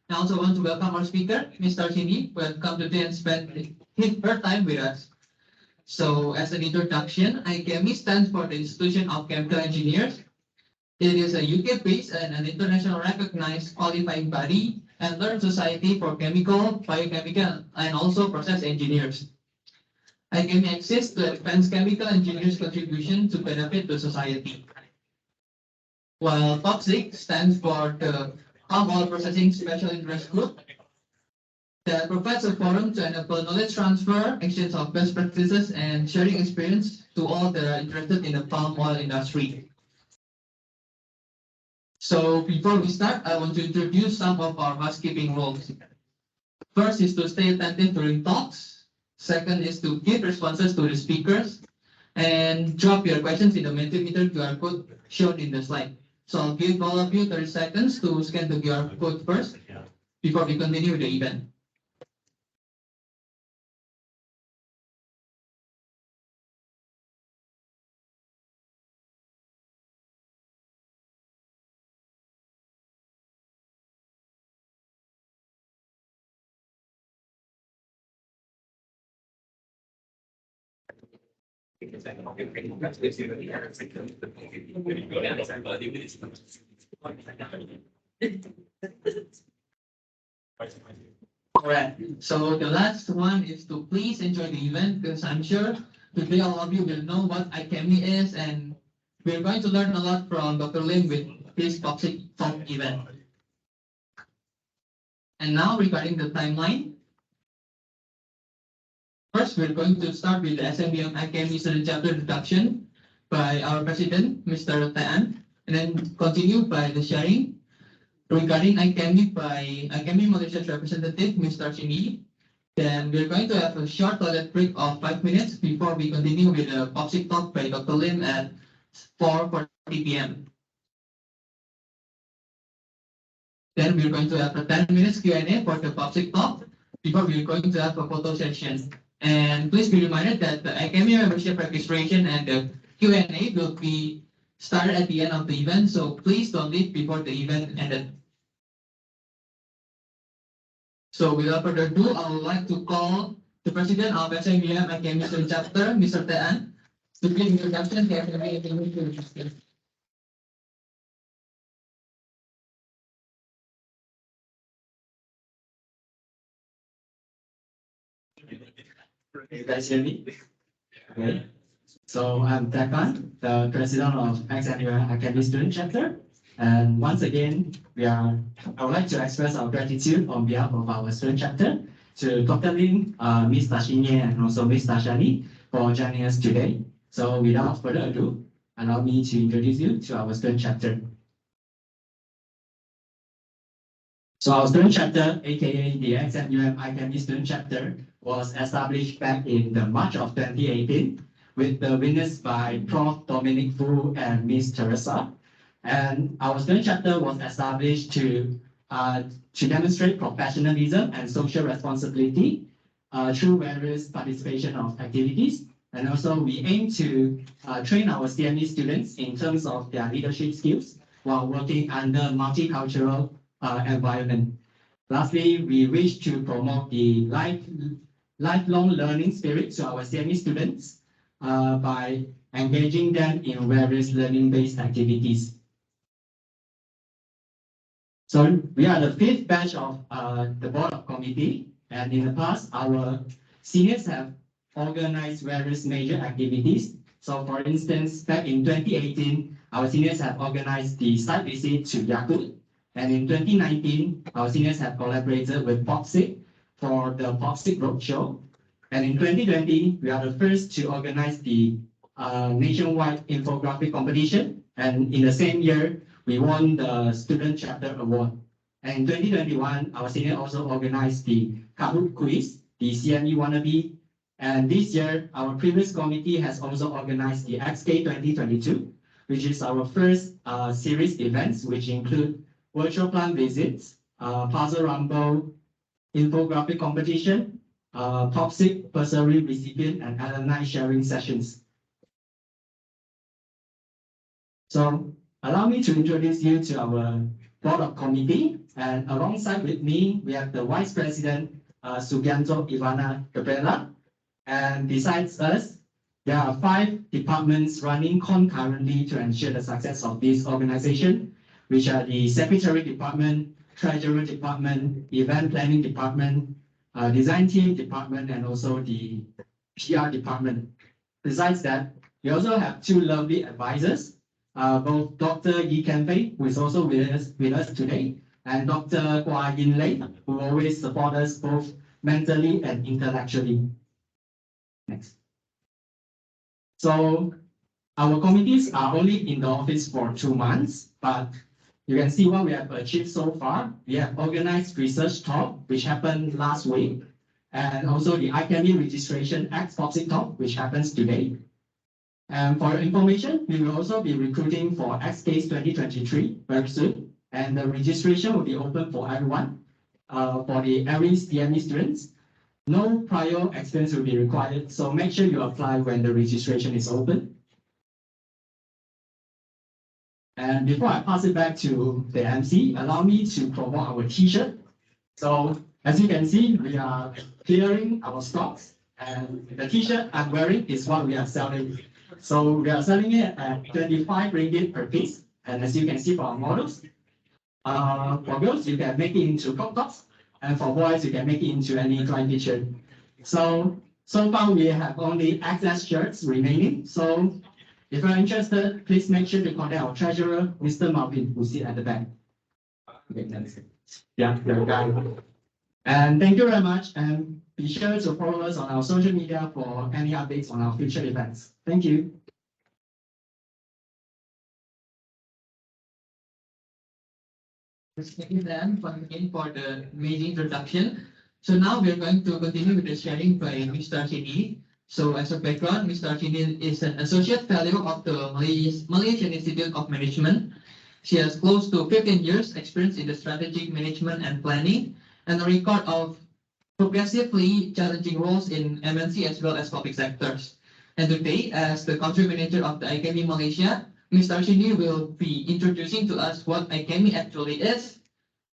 I also want to welcome our speaker, Mr. Chini, who has come today and spent her time with us. So, as an introduction, IChemE stands for the Institution of Chemical Engineers. It is a UK-based and an international recognized qualifying body and learned society for chemical, biochemical, and also process engineers. IChemE exists to advance chemical engineers' contribution to benefit the society. While POPSIG stands for the Palm Oil Processing Special Interest Group, that provides a forum to enable knowledge transfer, exchange of best practices, and sharing experience to all that are interested in the palm oil industry. So before we start, I want to introduce some of our housekeeping rules. First is to stay attentive during talks. Second is to give responses to the speakers and drop your questions in the Mentimeter QR code shown in the slide. So I'll give all of you 30 seconds to scan the QR code first before we continue with the event. Alright, so the last one is to please enjoy the event because I'm sure today all of you will know what IChemE is and we're going to learn a lot from Dr. Lim with his POPSIG talk event. And now regarding the timeline, first we're going to start with the SMUM IChemE Student Chapter introduction by our president, Mr. Teck, and then continue by the sharing regarding IChemE by IChemE Malaysia's representative, Mr. Chini. Then we're going to have a short toilet break of 5 minutes before we continue with the POPSIG talk by Dr. Lim at 4:40 p.m. Then we're going to have a 10 minutes Q&A for the POPSIG talk before we're going to have a photo session. And please be reminded that the IChemE membership registration and the Q&A will be started at the end of the event, so please don't leave before the event ended. So without further ado, I would like to call the president of SMUM IChemE Student Chapter, Mr. Teck, to give an introduction to IChemE Student Chapter. You guys hear me? Okay. So I'm Teck, the president of XMUM IChemE Student Chapter. And once again, I would like to express our gratitude on behalf of our student chapter to Dr. Lim, Ms. Tashinya, and also Ms. Tashani for joining us today. So without further ado, allow me to introduce you to our student chapter. So our student chapter, aka the XMUM IChemE Student Chapter, was established back in the March of 2018 with the winners by Prof. Dominic Fu and Ms. Teresa. And our student chapter was established to demonstrate professionalism and social responsibility through various participation of activities. And also we aim to train our CME students in terms of their leadership skills while working under multicultural environment. Lastly, we wish to promote the lifelong learning spirit to our CME students by engaging them in various learning-based activities. So we are the 5th batch of the board of committee, and in the past, our seniors have organized various major activities. So for instance, back in 2018, our seniors have organized the site visit to Yakult, and in 2019, our seniors have collaborated with POPSIG for the POPSIG Roadshow. And in 2020, we are the first to organize the nationwide infographic competition, and in the same year, we won the Student Chapter Award. And in 2021, our senior also organized the Kahoot Quiz, the CME Wannabe. And this year, our previous committee has also organized the XK 2022, which is our first series events, which include virtual plant visits, puzzle rumble, infographic competition, POPSIG bursary recipient, and alumni sharing sessions. So allow me to introduce you to our board of committee, and alongside with me, we have the vice president, Sugianto Ivana Gabriela. And besides us, there are 5 departments running concurrently to ensure the success of this organization, which are the secretary department, treasurer department, event planning department, design team department, and also the PR department. Besides that, we also have 2 lovely advisors, both Dr. Yi Kenfei, who is also with us today, and Dr. Hua Yin Lei, who always support us both mentally and intellectually. Next. So our committees are only in the office for 2 months, but you can see what we have achieved so far. We have organized research talk, which happened last week, and also the IChemE registration X POPSIG talk, which happens today. And for your information, we will also be recruiting for XCase 2023 very soon, and the registration will be open for everyone, for the every IChemE students. No prior experience will be required, so make sure you apply when the registration is open. And before I pass it back to the MC, allow me to promote our t-shirt. So as you can see, we are clearing our stocks, and the t-shirt I'm wearing is what we are selling. So we are selling it at 25 ringgit per piece. And as you can see for our models, for girls, you can make it into crop tops. And for boys, you can make it into any dry t-shirt. So far we have only XS shirts remaining. So if you're interested, please make sure to contact our treasurer, Mr. Marvin, who sits at the back. Okay, that's it. Yeah, there we go. And thank you very much. And be sure to follow us on our social media for any updates on our future events. Thank you. Thank you, Dan, once again for the amazing introduction. So now we're going to continue with the sharing by Mr. Chini. So as a background, Mr. Chini is an associate fellow of the Malaysian Institute of Management. She has close to 15 years experience in the strategic management and planning, and a record of progressively challenging roles in MNC as well as public sectors. And today, as the country manager of the IChemE Malaysia, Mr. Chini will be introducing to us what IChemE actually is,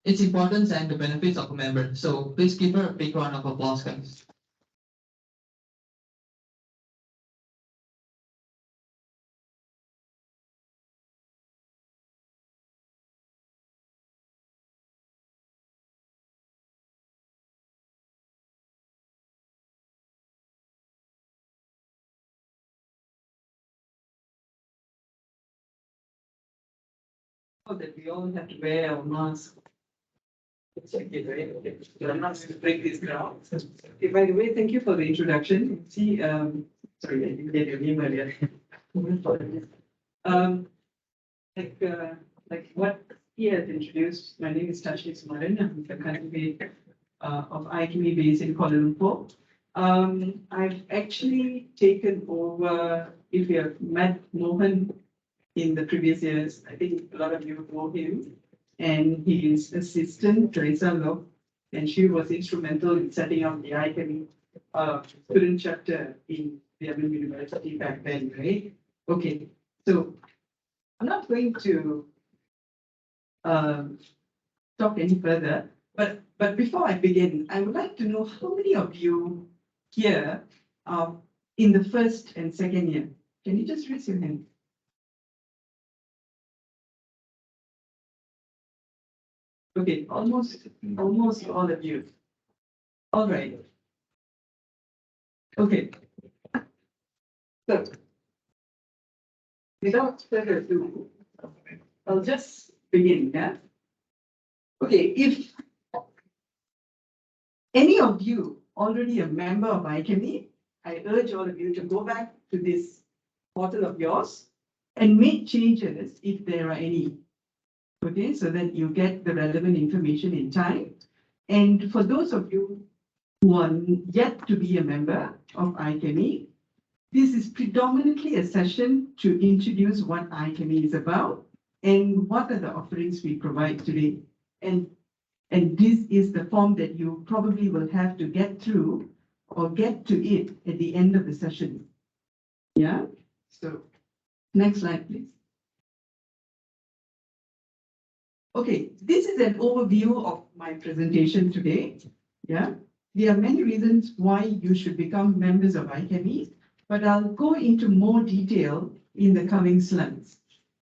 its importance, and the benefits of a member. So please give her a big round of applause, guys. That we all have to wear our mask. Check it, right? Okay. So I'm not going to break this ground. Okay, by the way, thank you for the introduction. See, sorry, I didn't get your name earlier. Like what he has introduced, my name is Tashi Sumaran. I'm the country of IChemE based in Kuala Lumpur. I've actually taken over, if you have met Mohan in the previous years, I think a lot of you know him, and his assistant, Teresa Loh, and she was instrumental in setting up the IChemE Student Chapter in Xiamen University back then, right? Okay, so I'm not going to talk any further, but before I begin, I would like to know how many of you here are in the first and second year. Can you just raise your hand? Okay, almost all of you. All right. Okay. So, without further ado, I'll just begin, yeah? Okay, if any of you already a member of IChemE, I urge all of you to go back to this portal of yours and make changes if there are any. Okay, so that you get the relevant information in time. And for those of you who are yet to be a member of IChemE, this is predominantly a session to introduce what IChemE is about and what are the offerings we provide today. And this is the form that you probably will have to get through or get to it at the end of the session. Yeah, so next slide, please. Okay, this is an overview of my presentation today. Yeah, there are many reasons why you should become members of IChemE, but I'll go into more detail in the coming slides.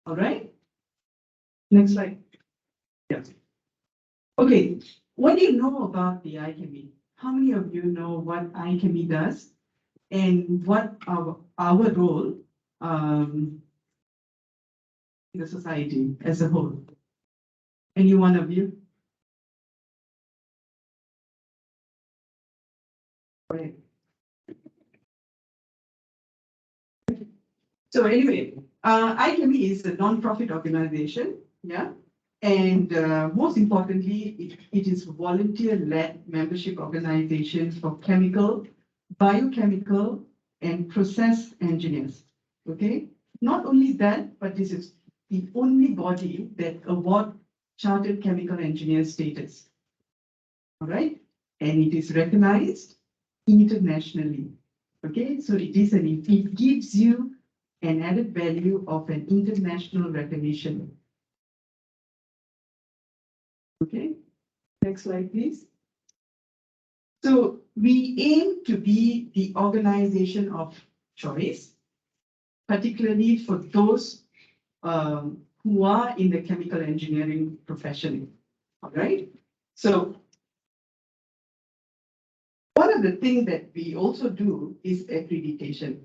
All right. Next slide. Yeah. Okay, what do you know about the IChemE? How many of you know what IChemE does and what our role in the society as a whole? Any one of you? Right. So anyway, IChemE is a non-profit organization, yeah, and most importantly, it is volunteer-led membership organization for chemical, biochemical, and process engineers. Okay, not only that, but this is the only body that award chartered chemical engineer status. All right, and it is recognized internationally. Okay, so it gives you an added value of an international recognition. Okay, next slide, please. So we aim to be the organization of choice, particularly for those who are in the chemical engineering profession. All right. So one of the things that we also do is accreditation.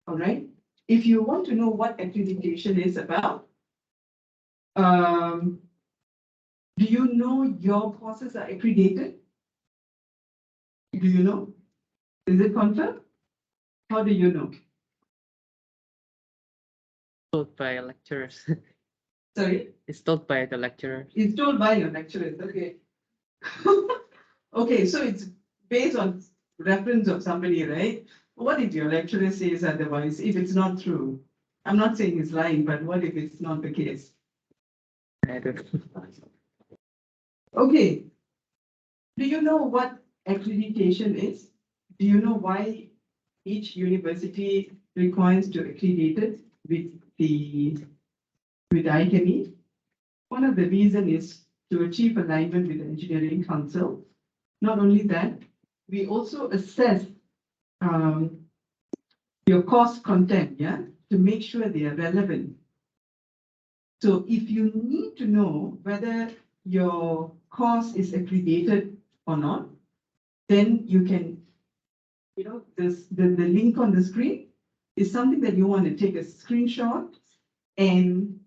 All right. If you want to know what accreditation is about, do you know your courses are accredited? Do you know? Is it confirmed? How do you know? Told by lecturers. Sorry? It's told by the lecturer. It's told by your lecturers, okay. Okay, so it's based on reference of somebody, right? What if your lecturer says otherwise, if it's not true? I'm not saying it's lying, but what if it's not the case? I don't. Okay. Do you know what accreditation is? Do you know why each university requires to accredit it with IChemE? One of the reasons is to achieve alignment with the Engineering Council. Not only that, we also assess your course content, yeah, to make sure they are relevant. So if you need to know whether your course is accredited or not, then you can, the link on the screen is something that you want to take a screenshot and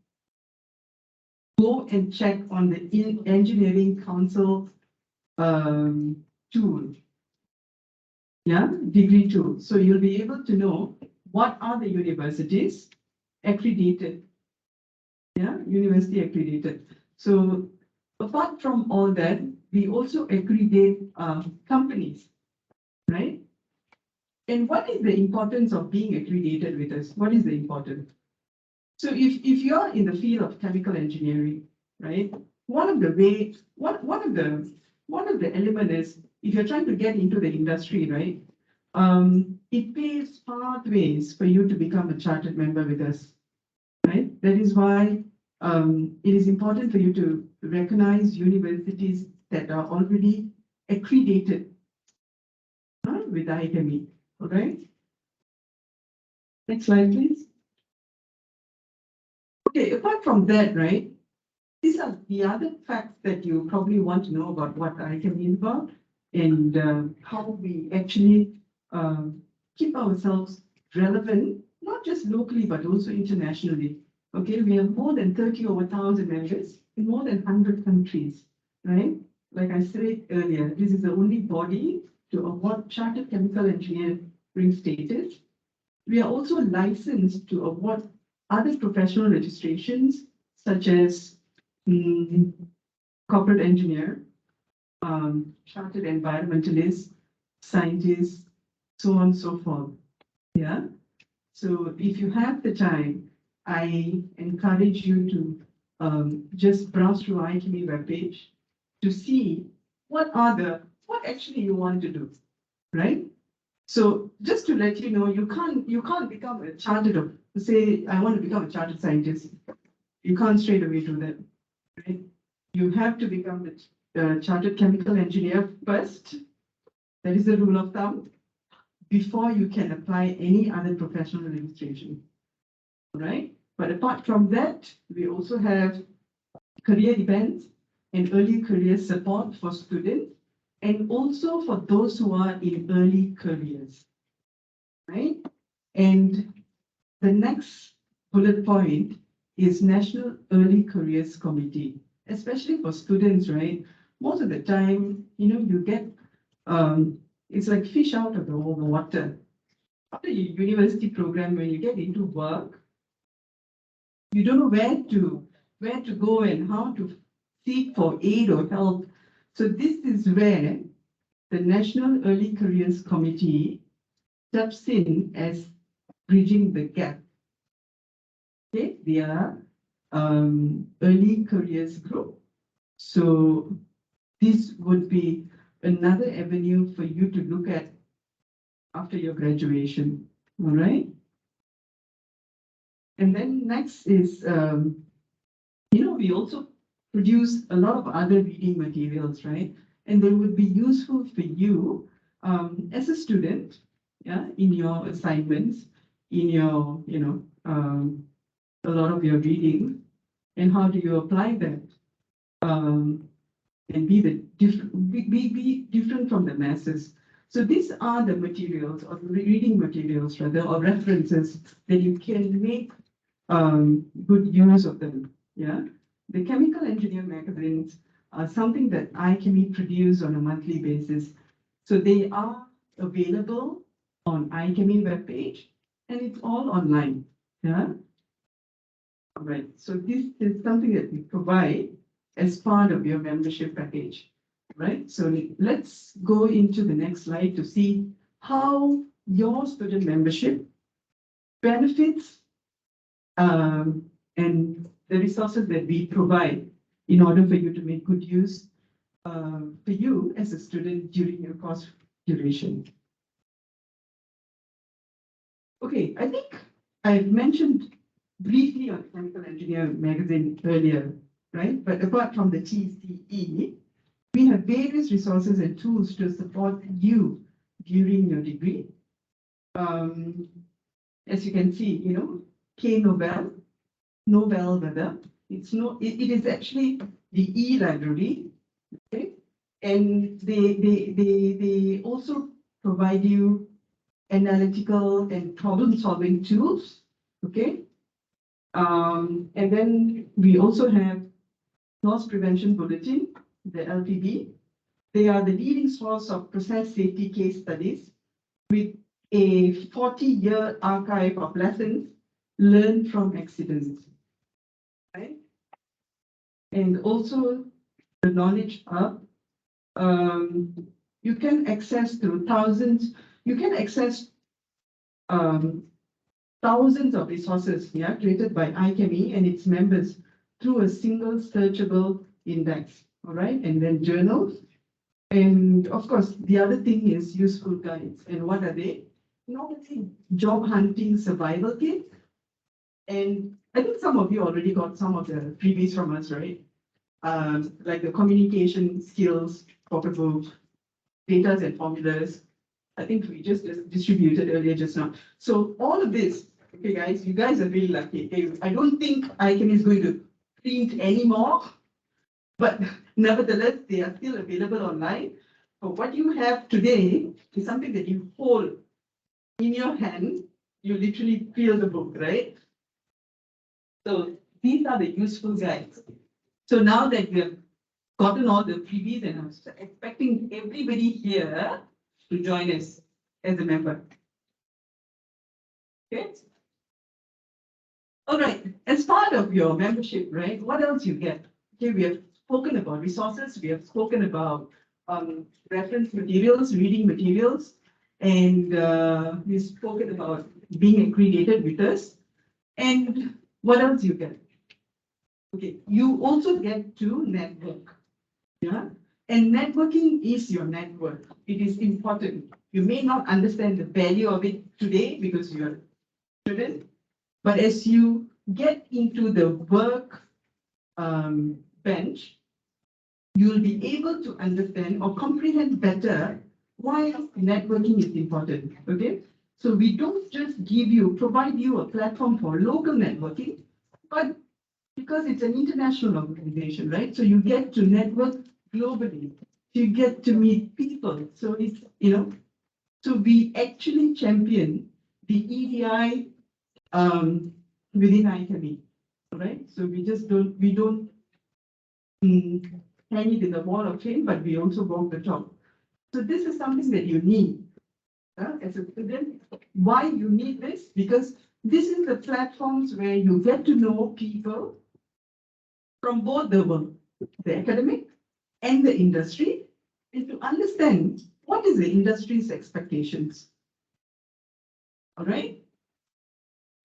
go and check on the Engineering Council tool. Yeah, degree tool. So you'll be able to know what are the universities accredited. Yeah, university accredited. So apart from all that, we also accredit companies, right? And what is the importance of being accredited with us? What is the importance? So if you're in the field of chemical engineering, right? One of the element is if you're trying to get into the industry, right? It paves pathways for you to become a chartered member with us, right? That is why it is important for you to recognize universities that are already accredited with IChemE. All right. Next slide, please. Okay, apart from that, right, these are the other facts that you probably want to know about what IChemE is about and how we actually keep ourselves relevant, not just locally, but also internationally. Okay, we have more than 30,000 members in more than 100 countries, right? Like I said earlier, this is the only body to award chartered chemical engineering status. We are also licensed to award other professional registrations, such as corporate engineer, chartered environmentalist, scientist, so on and so forth. Yeah. So if you have the time, I encourage you to just browse through IChemE webpage to see what actually you want to do, right? So just to let you know, you can't become a chartered, say I want to become a chartered scientist. You can't straight away do that, right? you have to become a chartered chemical engineer first. That is the rule of thumb, before you can apply any other professional registration. All right? But apart from that, we also have career events and early career support for students, and also for those who are in early careers, right? And the next bullet point is National Early Careers Committee, especially for students, right? Most of the time, you get, it's like fish out of the water. After your university program, when you get into work, you don't know where to go and how to seek for aid or help. So this is where the National Early Careers Committee steps in as bridging the gap. Okay, they are early careers group. So this would be another avenue for you to look at after your graduation. All right. And then next is, we also produce a lot of other reading materials, right? And they would be useful for you as a student, yeah, in your assignments, in your, a lot of your reading, and how do you apply that? And be different from the masses. So these are the materials, or reading materials rather, or references that you can make good use of them. Yeah, the chemical engineer magazines are something that IChemE produce on a monthly basis. So they are available on IChemE webpage, and it's all online. Yeah. All right. So this is something that we provide as part of your membership package, right? So let's go into the next slide to see how your student membership benefits and the resources that we provide in order for you to make good use for you as a student during your course duration. Okay, I think I've mentioned briefly on the Chemical Engineer magazine earlier, right? But apart from the TCE, we have various resources and tools to support you during your degree. As you can see, K-Novel, Novel rather, it is actually the e-library, okay? And they also provide you analytical and problem-solving tools, okay? And then we also have Loss Prevention Bulletin, the LPB. They are the leading source of process safety case studies with a 40-year archive of lessons learned from accidents, right? And also the Knowledge Hub. You can access through thousands of resources, yeah, created by IChemE and its members through a single searchable index, all right? And then journals. And of course, the other thing is useful guides. And what are they? Normally, job hunting survival kit. And I think some of you already got some of the freebies from us, right? Like the communication skills pocketbook, data and formulas. I think we just distributed earlier just now. So all of this, okay, guys, you guys are really lucky. Okay? I don't think IChemE is going to print anymore, but nevertheless, they are still available online. But what you have today is something that you hold in your hand. You literally feel the book, right? So these are the useful guides. So now that we have gotten all the freebies, and I'm expecting everybody here to join us as a member. Okay. All right. As part of your membership, right? What else you get? Okay, we have spoken about resources. We have spoken about reference materials, reading materials, and we've spoken about being accredited with us. And what else you get? Okay, you also get to network. Yeah. And networking is your network. It is important. You may not understand the value of it today because you're a student, but as you get into the work bench, you'll be able to understand or comprehend better why networking is important, okay? So we don't just provide you a platform for local networking, but because it's an international organization, right? So you get to network globally, you get to meet people. So it's, so we actually champion the EDI within IChemE, right? So we don't hang it in the wall of fame, but we also walk the talk. So this is something that you need as a student. Why you need this? Because this is the platforms where you get to know people from both the world, the academic and the industry, and to understand what is the industry's expectations. All right.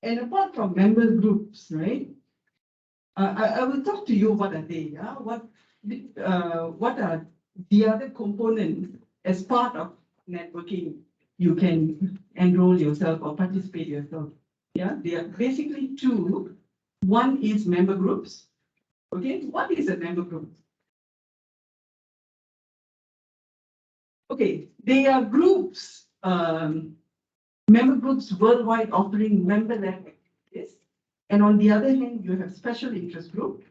And apart from member groups, right? I will talk to you what are they, what are the other components as part of networking you can enroll yourself or participate yourself. Yeah, there are basically two. One is member groups. Okay, what is a member group? Okay, they are groups, member groups worldwide offering member-led activities. And on the other hand, you have special interest group,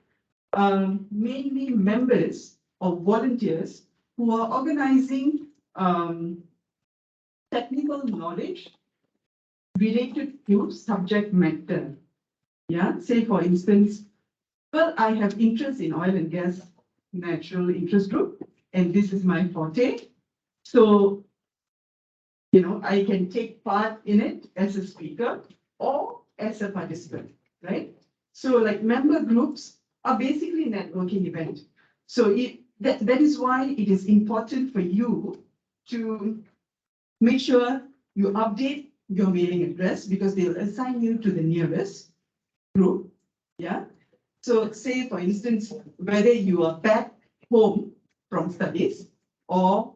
mainly members or volunteers who are organizing technical knowledge related to subject matter. Yeah, say for instance, well, I have interest in oil and gas natural interest group, and this is my forte. So, I can take part in it as a speaker or as a participant, right? So like member groups are basically a networking event. So that is why it is important for you to make sure you update your mailing address, because they'll assign you to the nearest group. Yeah. So say, for instance, whether you are back home from studies or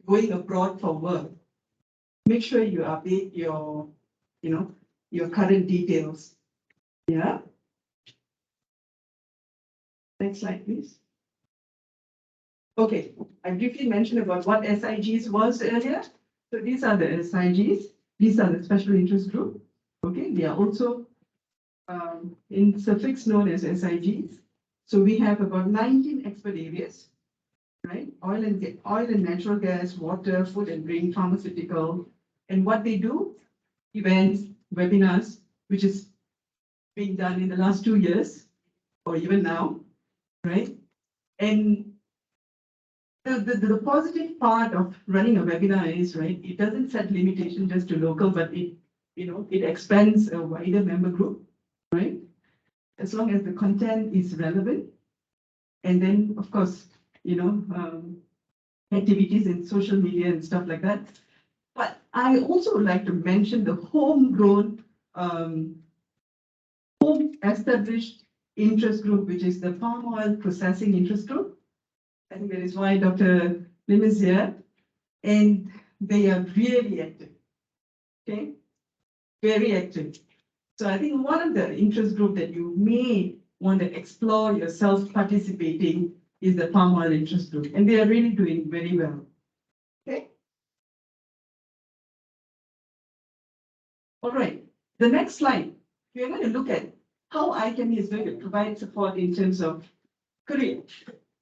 going abroad for work, make sure you update your, your current details. Yeah. Next slide, please. Okay, I briefly mentioned about what SIGs was earlier. So these are the SIGs. These are the special interest group. Okay, they are also in suffix known as SIGs. So we have about 19 expert areas, right? Oil and natural gas, water, food and drink, pharmaceutical, and what they do, events, webinars, which is being done in the last 2 years or even now, right? And the positive part of running a webinar is, right, it doesn't set limitation just to local, but it expands a wider member group, right? As long as the content is relevant. And then, of course, activities in social media and stuff like that. But I also would like to mention the homegrown, home established interest group, which is the palm oil processing interest group. I think that is why Dr. Lim is here, and they are really active, okay? Very active. So I think one of the interest group that you may want to explore yourself participating is the palm oil interest group, and they are really doing very well, okay? All right, the next slide, we're going to look at how IChemE is going to provide support in terms of career.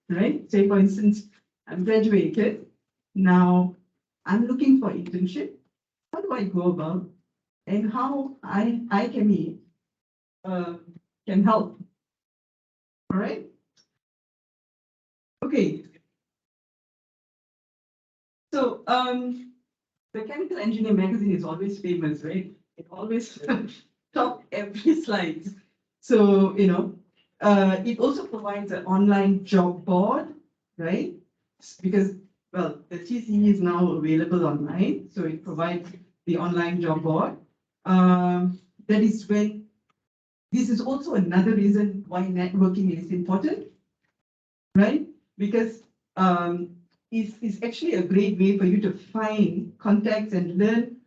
Right? Say, for instance, I'm graduated. Now I'm looking for internship. How do I go about, and how IChemE can help? All right. Okay. So the Chemical Engineer magazine is always famous, right? It always top every slide. So it also provides an online job board, right? Because, well, the TCE is now available online, so it provides the online job board. That is when, this is also another reason why networking is important, right? Because it's actually a great way for you to find contacts and learn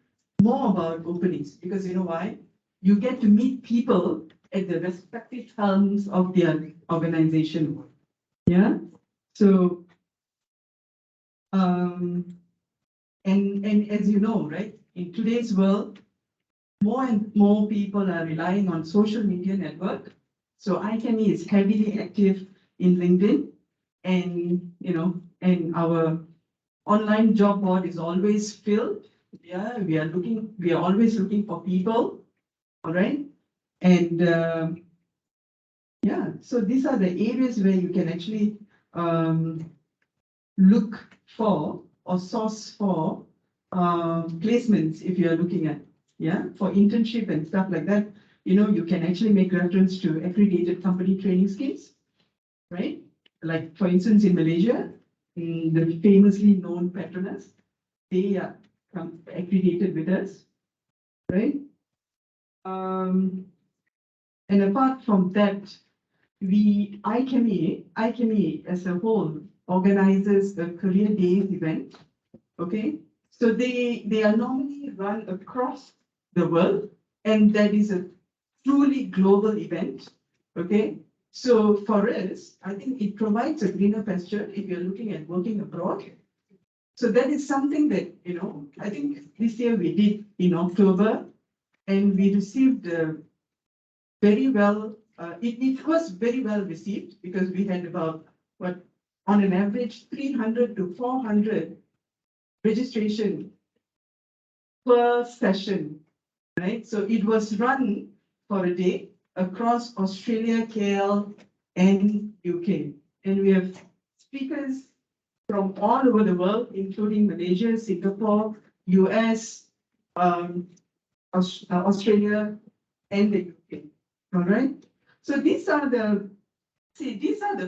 more about openings, because you know why? You get to meet people at the respective helms of their organization. Yeah, so, and as you know, right, in today's world, more and more people are relying on social media network. So IChemE is heavily active in LinkedIn, and and our online job board is always filled. Yeah, we are always looking for people. All right, and yeah, so these are the areas where you can actually look for or source for placements if you are looking at, yeah, for internship and stuff like that. You can actually make reference to accredited company training schemes, right? Like for instance, in Malaysia, the famously known Petronas, they are accredited with us, right? And apart from that, IChemE as a whole organizes a career days event. Okay, so they are normally run across the world, and that is a truly global event. Okay, so for us, I think it provides a greener pasture if you're looking at working abroad. So that is something that I think this year we did in October, and we received very well. It was very well received because we had about on an average 300 to 400 registration per session, right? So it was run for a day across Australia, KL, and UK. And we have speakers from all over the world, including Malaysia, Singapore, US, Australia, and the UK. All right. So these are the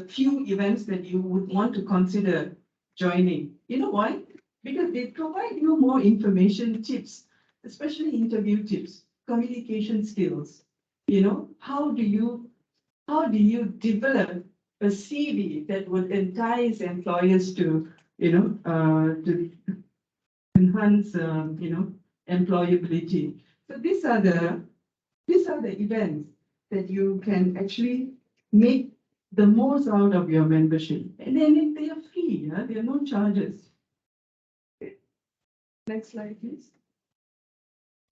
few events that you would want to consider joining. You know why? Because they provide you more information, tips, especially interview tips, communication skills. How do you develop a CV that would entice employers to enhance employability. So these are the events that you can actually make the most out of your membership. And then they are free, yeah? There are no charges. Okay. Next slide, please.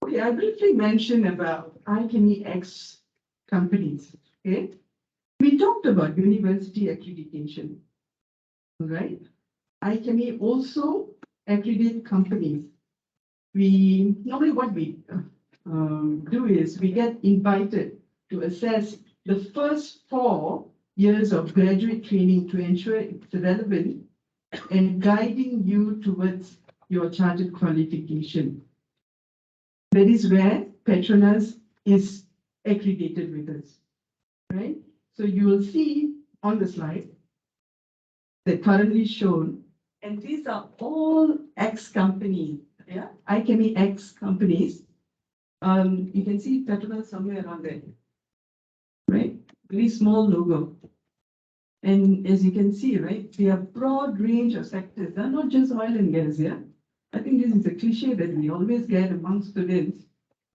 Okay, I briefly mentioned about IChemE X companies. Okay, we talked about university accreditation. All right, IChemE also accredit companies. We normally what we do is we get invited to assess the first 4 years of graduate training to ensure it's relevant and guiding you towards your chartered qualification. That is where Petronas is accredited with us, right? So you will see on the slide that currently shown, and these are all X companies, yeah, IChemE X companies. You can see Petronas somewhere around there, right? Very small logo. And as you can see, right, we have broad range of sectors. They're not just oil and gas, yeah? I think this is a cliche that we always get among students.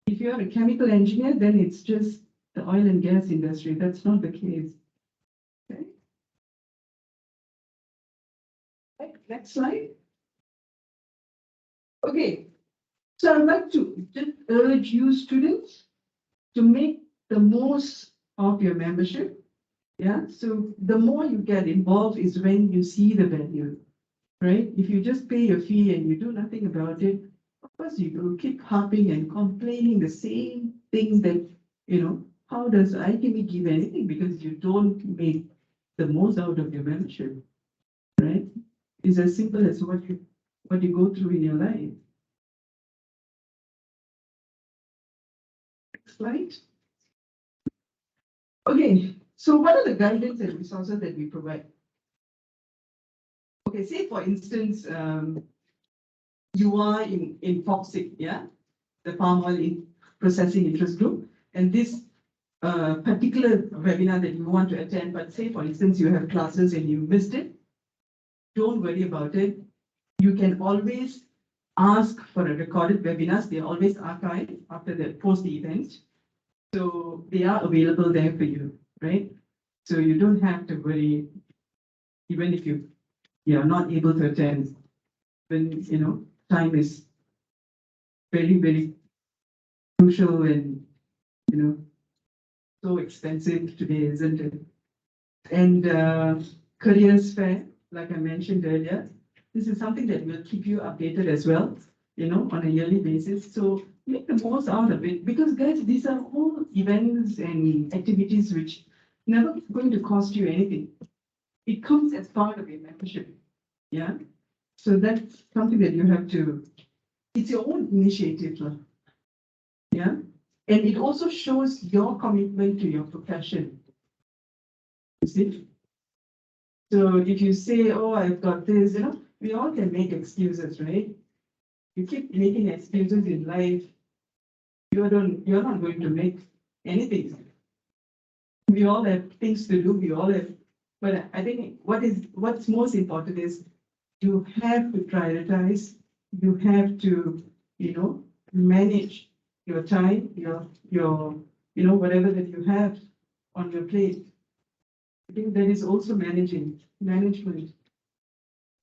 If you're a chemical engineer, then it's just the oil and gas industry. That's not the case. Okay. Right, next slide. Okay, so I'd like to just urge you students to make the most of your membership. Yeah, so the more you get involved is when you see the value, right? If you just pay your fee and you do nothing about it, of course you will keep harping and complaining the same things that, how does IChemE give anything because you don't make the most out of your membership, right? It's as simple as what you go through in your life. Next slide. Okay, so what are the guidance and resources that we provide? Okay, say for instance, you are in POPSIG, yeah, the palm oil processing interest group, and this particular webinar that you want to attend, but say for instance you have classes and you missed it, don't worry about it. You can always ask for a recorded webinars. They always archive after the post the event, so they are available there for you, right? So you don't have to worry. even if you are not able to attend, when, time is very, very crucial and, so expensive today, isn't it? And careers fair, like I mentioned earlier, this is something that will keep you updated as well, on a yearly basis. So make the most out of it, because guys, these are all events and activities which never going to cost you anything. It comes as part of your membership. Yeah. So that's something that you have to, it's your own initiative. Yeah. And it also shows your commitment to your profession. You see? So if you say, oh, I've got this, we all can make excuses, right? You keep making excuses in life, you're not going to make anything. We all have things to do, we all have, but I think what's most important is you have to prioritize, you have to, manage your time, your whatever that you have on your plate. I think that is also management.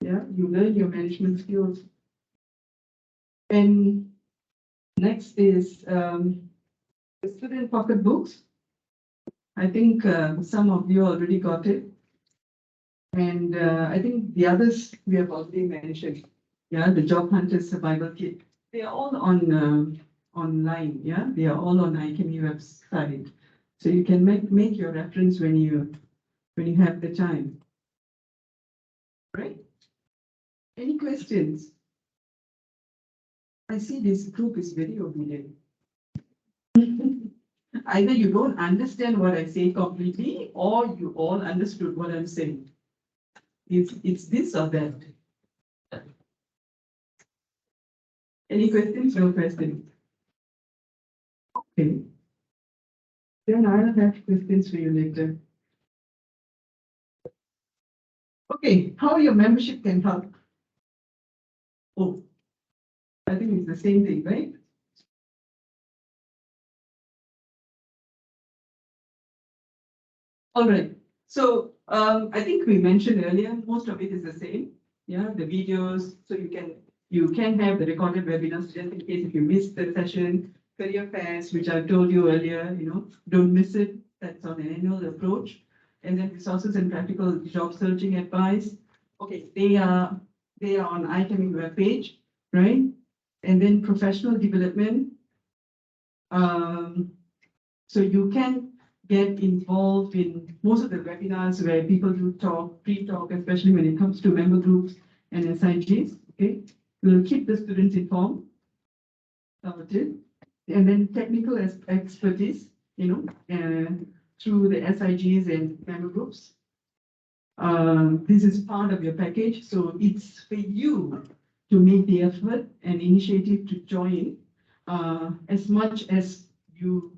Yeah, you learn your management skills. And next is the student pocket books. I think some of you already got it. And I think the others we have already mentioned. Yeah, the Job Hunters Survival Kit. They are all on online. Yeah, they are all on IChemE website. So you can make your reference when you have the time. Right? Any questions? I see this group is very obedient. Either you don't understand what I say completely, or you all understood what I'm saying. It's this or that. Any questions? No questions. Okay. Then I'll have questions for you later. Okay, how your membership can help? Oh, I think it's the same thing, right? All right. So I think we mentioned earlier, most of it is the same. Yeah, the videos. So you can have the recorded webinars just in case if you missed the session. Career fairs, which I told you earlier, don't miss it. That's on an annual approach. And then resources and practical job searching advice. Okay, they are on IChemE webpage, right? And then professional development. So you can get involved in most of the webinars where people do talk, pre-talk, especially when it comes to member groups and SIGs. Okay, we'll keep the students informed about it, and then technical expertise, through the SIGs and member groups. This is part of your package, so it's for you to make the effort and initiative to join as much as you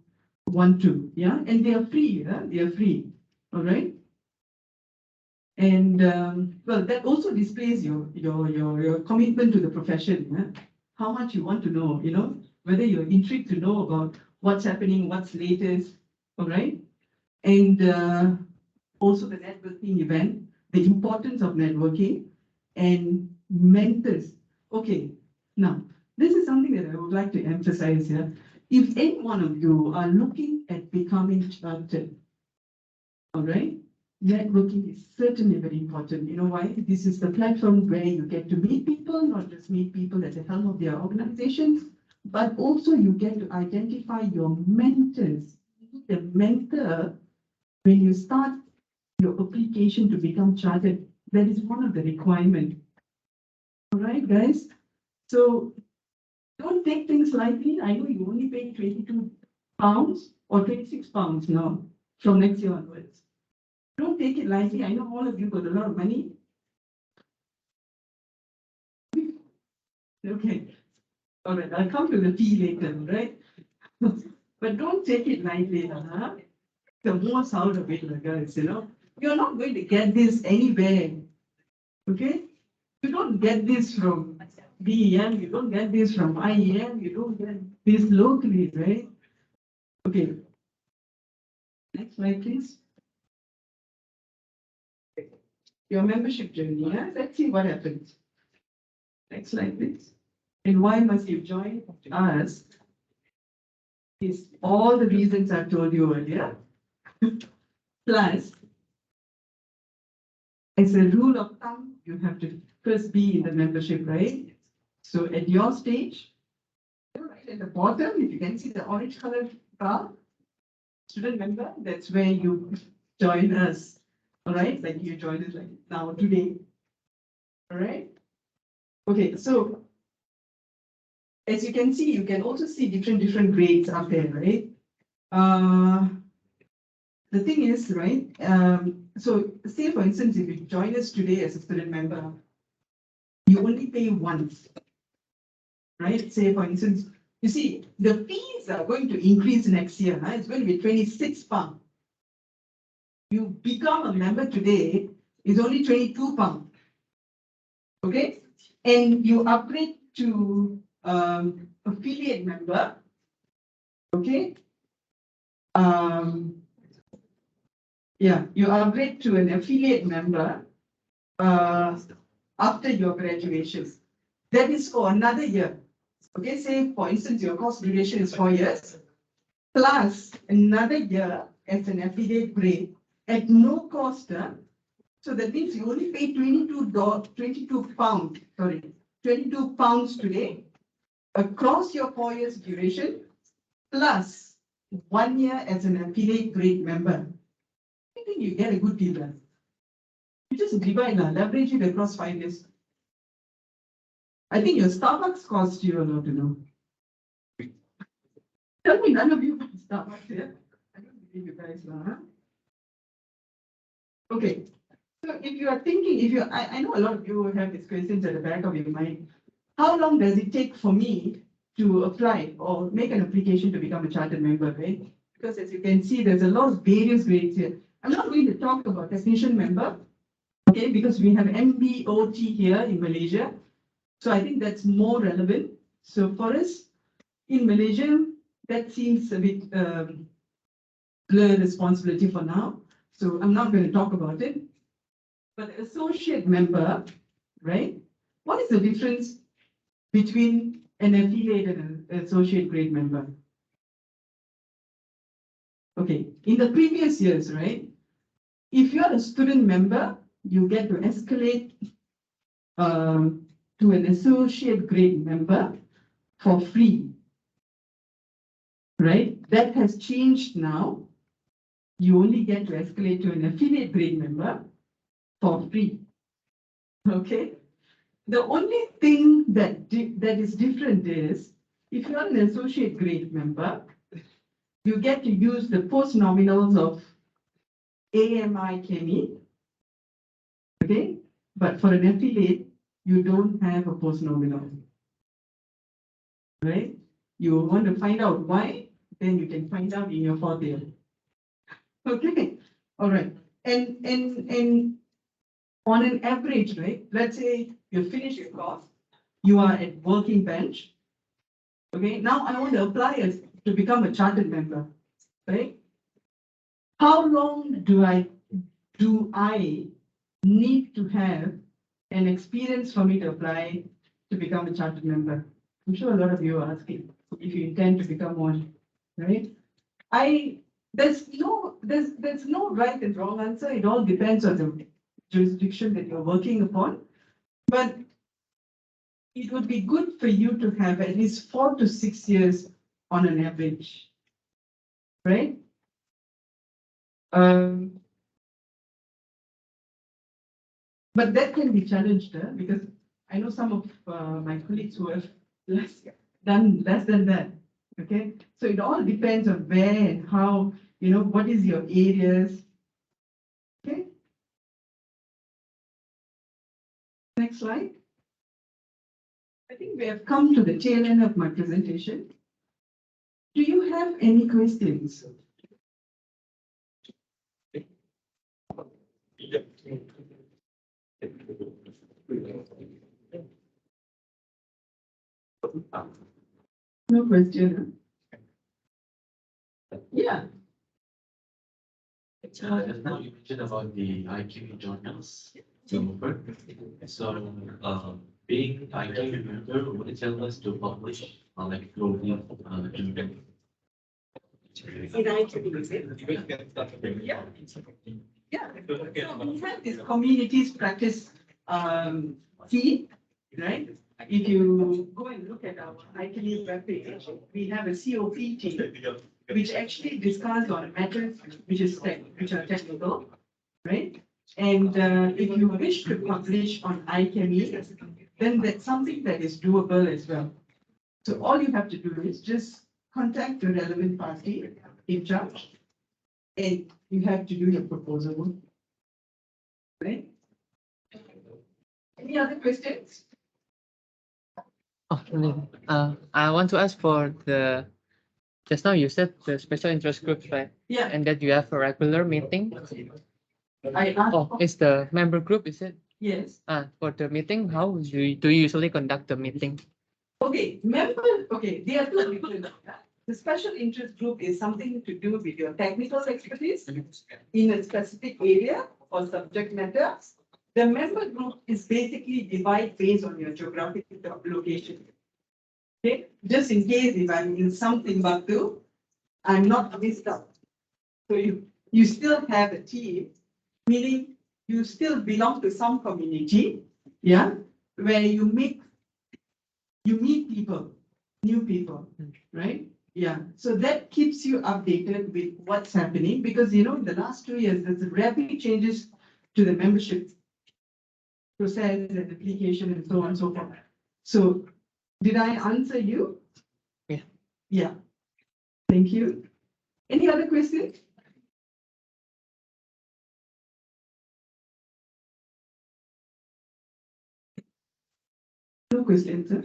want to, yeah, and they are free, they are free, all right. And well, that also displays your commitment to the profession, yeah? How much you want to know, whether you're intrigued to know about what's happening, what's latest, all right. And also the networking event, the importance of networking and mentors. Okay, now this is something that I would like to emphasize here. If any one of you are looking at becoming chartered, all right, networking is certainly very important. You know why? This is the platform where you get to meet people, not just meet people at the helm of their organizations, but also you get to identify your mentors. The mentor, when you start your application to become chartered, that is one of the requirements. All right, guys. So don't take things lightly. I know you only pay £22 or £26 now from next year onwards. Don't take it lightly. I know all of you got a lot of money. Okay. All right. I'll come to the fee later, right? But don't take it lightly. Huh? The most out of it, guys, You're not going to get this anywhere. Okay? You don't get this from BEM, you don't get this from IEM, you don't get this locally, right? Okay. Next slide, please. your membership journey. Yeah? Let's see what happens. Next slide, please. And why must you join us? Is all the reasons I told you earlier. Plus, as a rule of thumb, you have to first be in the membership, right? So at your stage, right at the bottom, if you can see the orange colored bar, student member, that's where you join us. All right, like you join us like now today. All right. Okay, so as you can see, you can also see different grades up there, right? The thing is, right? So say for instance, if you join us today as a student member, you only pay once, right? Say for instance, you see the fees are going to increase next year. Huh? It's going to be 26 pounds. You become a member today, it's only 22 pounds. Okay, and you upgrade to affiliate member. Okay. Yeah, you upgrade to an affiliate member after your graduation. That is for another year. Okay, say for instance, your course duration is 4 years, plus another year as an affiliate grade at no cost. So that means you only pay 22 pounds, sorry, 22 pounds today across your 4 years duration, plus 1 year as an affiliate grade member. I think you get a good deal. You just divide, leverage it across 5 years. I think your Starbucks cost you a lot to know. Tell me, none of you buy Starbucks here. I don't believe you guys now. Huh? Okay. So if you are thinking, I know a lot of you have these questions at the back of your mind. How long does it take for me to apply or make an application to become a chartered member, right? Because as you can see, there's a lot of various grades here. I'm not going to talk about technician member, okay, because we have MBOT here in Malaysia. So I think that's more relevant. So for us in Malaysia, that seems a bit clear responsibility for now. So I'm not going to talk about it. But associate member, right? What is the difference between an affiliate and an associate grade member? Okay, in the previous years, right? If you're a student member, you get to escalate to an associate grade member for free, right? That has changed now. You only get to escalate to an affiliate grade member for free, okay? The only thing that is different is, if you're an associate grade member, you get to use the post-nominals of IChemE, okay? But for an affiliate, you don't have a post-nominal, right? You want to find out why, then you can find out in your 4th year. Okay, all right. And on an average, right? Let's say you finish your course, you are at working bench. Okay, now I want to apply to become a chartered member, right? How long do I need to have an experience for me to apply to become a chartered member? I'm sure a lot of you are asking if you intend to become one, right? There's no right and wrong answer. It all depends on the jurisdiction that you're working upon. But it would be good for you to have at least 4 to 6 years on an average, right? But that can be challenged because I know some of my colleagues who have done less than that. Okay, so it all depends on where and how, what is your areas. Okay. Next slide. I think we have come to the tail end of my presentation. Do you have any questions? No question. Yeah. Just now you mentioned about the IQE journals. So, being IT member would tell us to publish like globally in In IChemE, is it? Yeah. Yeah. So we have this communities practice team, right? If you go and look at our IChemE webpage, we have a COP team, which actually discuss on matters which are technical, right? And if you wish to publish on IChemE, then that's something that is doable as well. So all you have to do is just contact the relevant party in charge, and you have to do your proposal. Right? Any other questions? Oh, I want to ask for the, just now you said the special interest groups, right? Yeah, And that you have a regular meeting. I asked. Oh, it's the member group, is it? Yes. For the meeting, how do you usually conduct the meeting? Okay, there are two different. The special interest group is something to do with your technical expertise in a specific area or subject matter. The member group is basically divided based on your geographical location. Okay, just in case if I'm in something Timbuktu, I'm not missed out. So you still have a team, meaning you still belong to some community, yeah, where you meet people, new people, right? Yeah, so that keeps you updated with what's happening, because in the last 2 years, there's rapid changes to the membership process and application and so on and so forth. So did I answer you? Yeah. Yeah. Thank you. Any other questions? No questions, sir.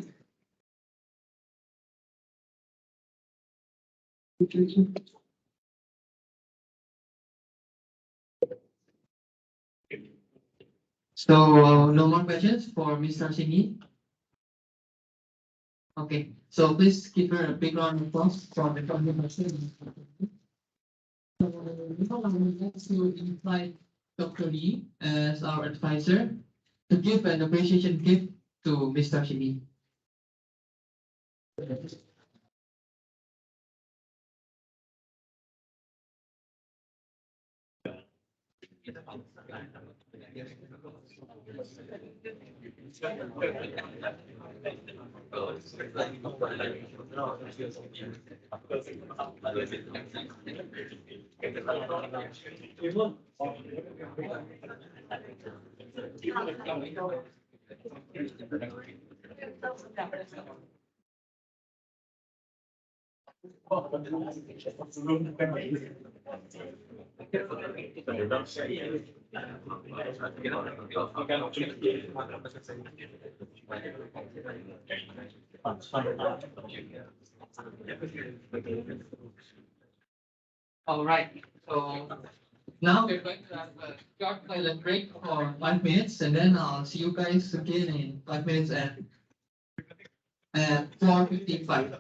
So no more questions for Mr. Singhi. Okay, so please give her a big round of applause for the contribution. So now I would like to invite Dr. Lee as our advisor to give an appreciation gift to Mr. Singhi. All right, so now we're going to have a short toilet break for 5 minutes, and then I'll see you guys again in 5 minutes at 4:55.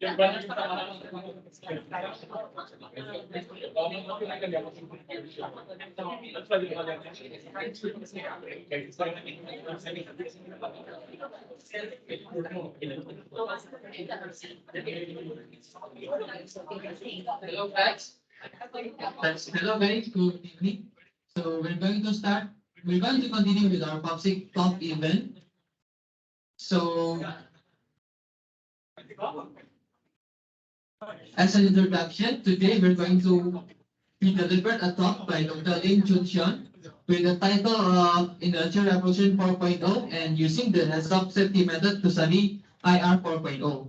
Hello guys. Hello guys, good evening. So we're going to start, we're going to continue with our POPSIG talk event. So as an introduction, today we're going to be delivered a talk by Dr. Lim Hsion with the title of Industrial Revolution 4.0 and using the heads-up safety method to study IR 4.0.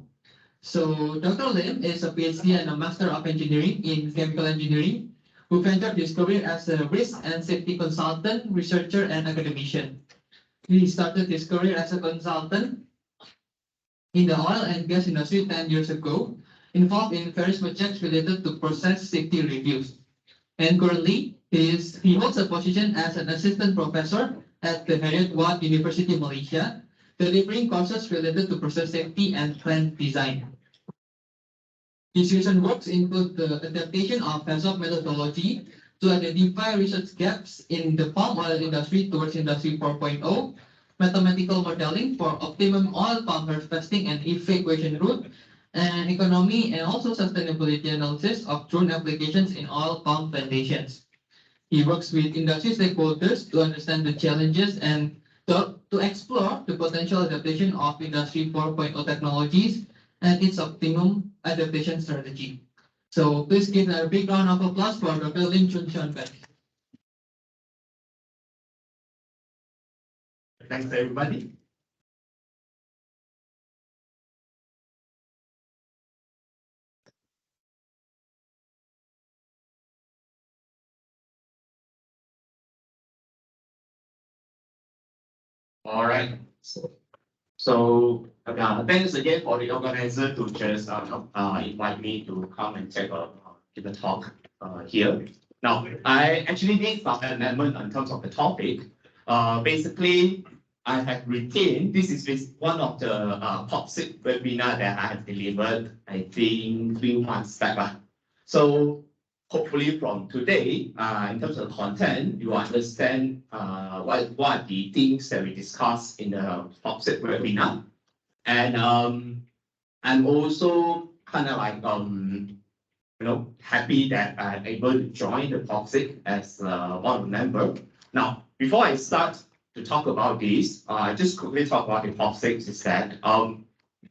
So Dr. Lim is a PhD and a Master of Engineering in Chemical Engineering, who entered his career as a risk and safety consultant, researcher, and academician. He started his career as a consultant in the oil and gas industry 10 years ago, involved in various projects related to process safety reviews. And currently, he holds a position as an assistant professor at the Heriot-Watt University Malaysia, delivering courses related to process safety and plant design. His recent works include the adaptation of HAZOP methodology to identify research gaps in the palm oil industry towards Industry 4.0, mathematical modeling for optimum oil palm harvesting and evacuation route, and economy and also sustainability analysis of drone applications in oil palm plantations. He works with industry stakeholders to understand the challenges and to explore the potential adaptation of Industry 4.0 technologies and its optimum adaptation strategy. So please give a big round of applause for Dr. Lim Hsion. Thanks everybody. All right. Thanks again for the organizer to just invite me to come and give a talk here. Now, I actually did some amendment in terms of the topic. Basically, I have retained, this is one of the POPSIG webinar that I have delivered, I think 3 months back. So hopefully from today, in terms of content, you understand what are the things that we discussed in the POPSIG webinar. And I'm also kind of like happy that I'm able to join the POPSIG as one member. Now, before I start to talk about this, I just quickly talk about the POPSIG is that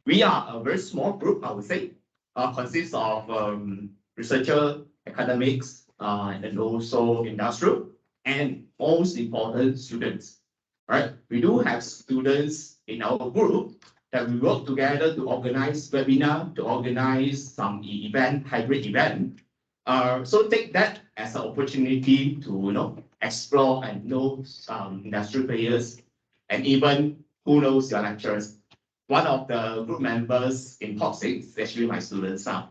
we are a very small group, I would say, consists of researcher, academics, and also industrial, and most important, students. Right? We do have students in our group that we work together to organize webinar, to organize some event, hybrid event. So take that as an opportunity to explore and know industrial players, and even who knows your lecturers. One of the group members in POPSIG is actually my students now.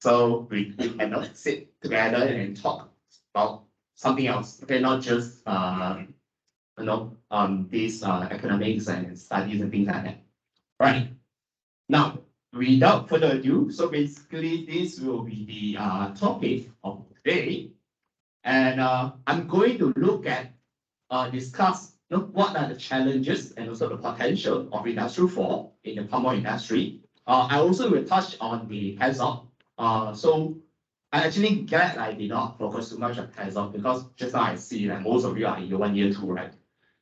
So we cannot sit together and talk about something else. Okay, not just these economics and studies and things like that. Right. Now, without further ado, so basically this will be the topic of today. And I'm going to look at, discuss what are the challenges and also the potential of Industrial 4 in the palm oil industry. I also will touch on the HAZOP. So I actually glad I did not focus too much on HAZOP because just now I see that most of you are year 1, year 2, right?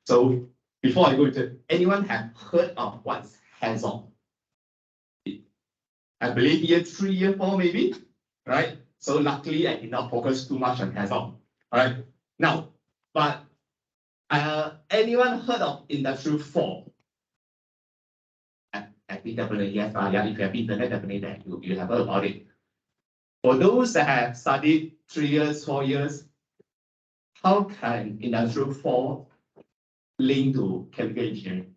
So before I go into, anyone have heard of what's HAZOP? I believe year 3, year 4 maybe, right? So luckily I did not focus too much on HAZOP. All right. Now, but anyone heard of Industrial 4? I think definitely yes. Yeah, if you have internet, definitely that you have heard about it. For those that have studied 3 years, 4 years, how can Industrial 4 link to chemical engineering?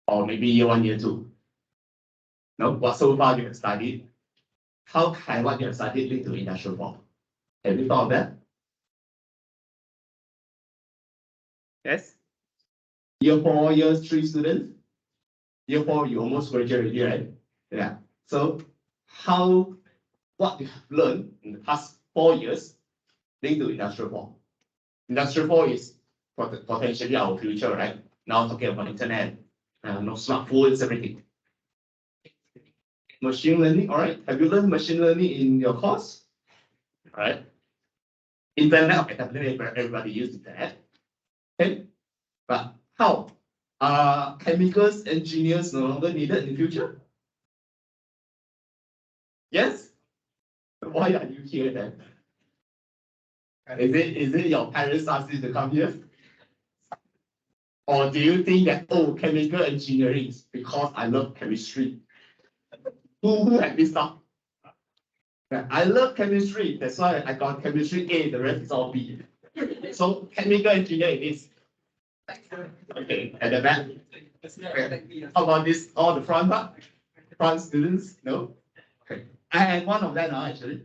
Or maybe year 1, year 2? No, what so far you have studied? How can what you have studied link to Industrial 4? Have you thought of that? Yes? Year 4, year 3 students? Year 4, you almost graduate already, right? Yeah. So what we have learned in the past 4 years linked to Industrial 4. Industrial 4 is potentially our future, right? Now talking about internet, no smartphones, everything. Machine learning, all right. Have you learned machine learning in your course? All right. Internet, okay, definitely everybody uses internet. Okay, but how? Are chemicals engineers no longer needed in the future? Yes? Why are you here then? Is it your parents asked you to come here? Or do you think that, oh, chemical engineering is because I love chemistry? Who had this thought? I love chemistry, that's why I got chemistry A, the rest is all B. So chemical engineering is okay at the back. Okay. How about this? All the front students? No? Okay. I had one of them actually.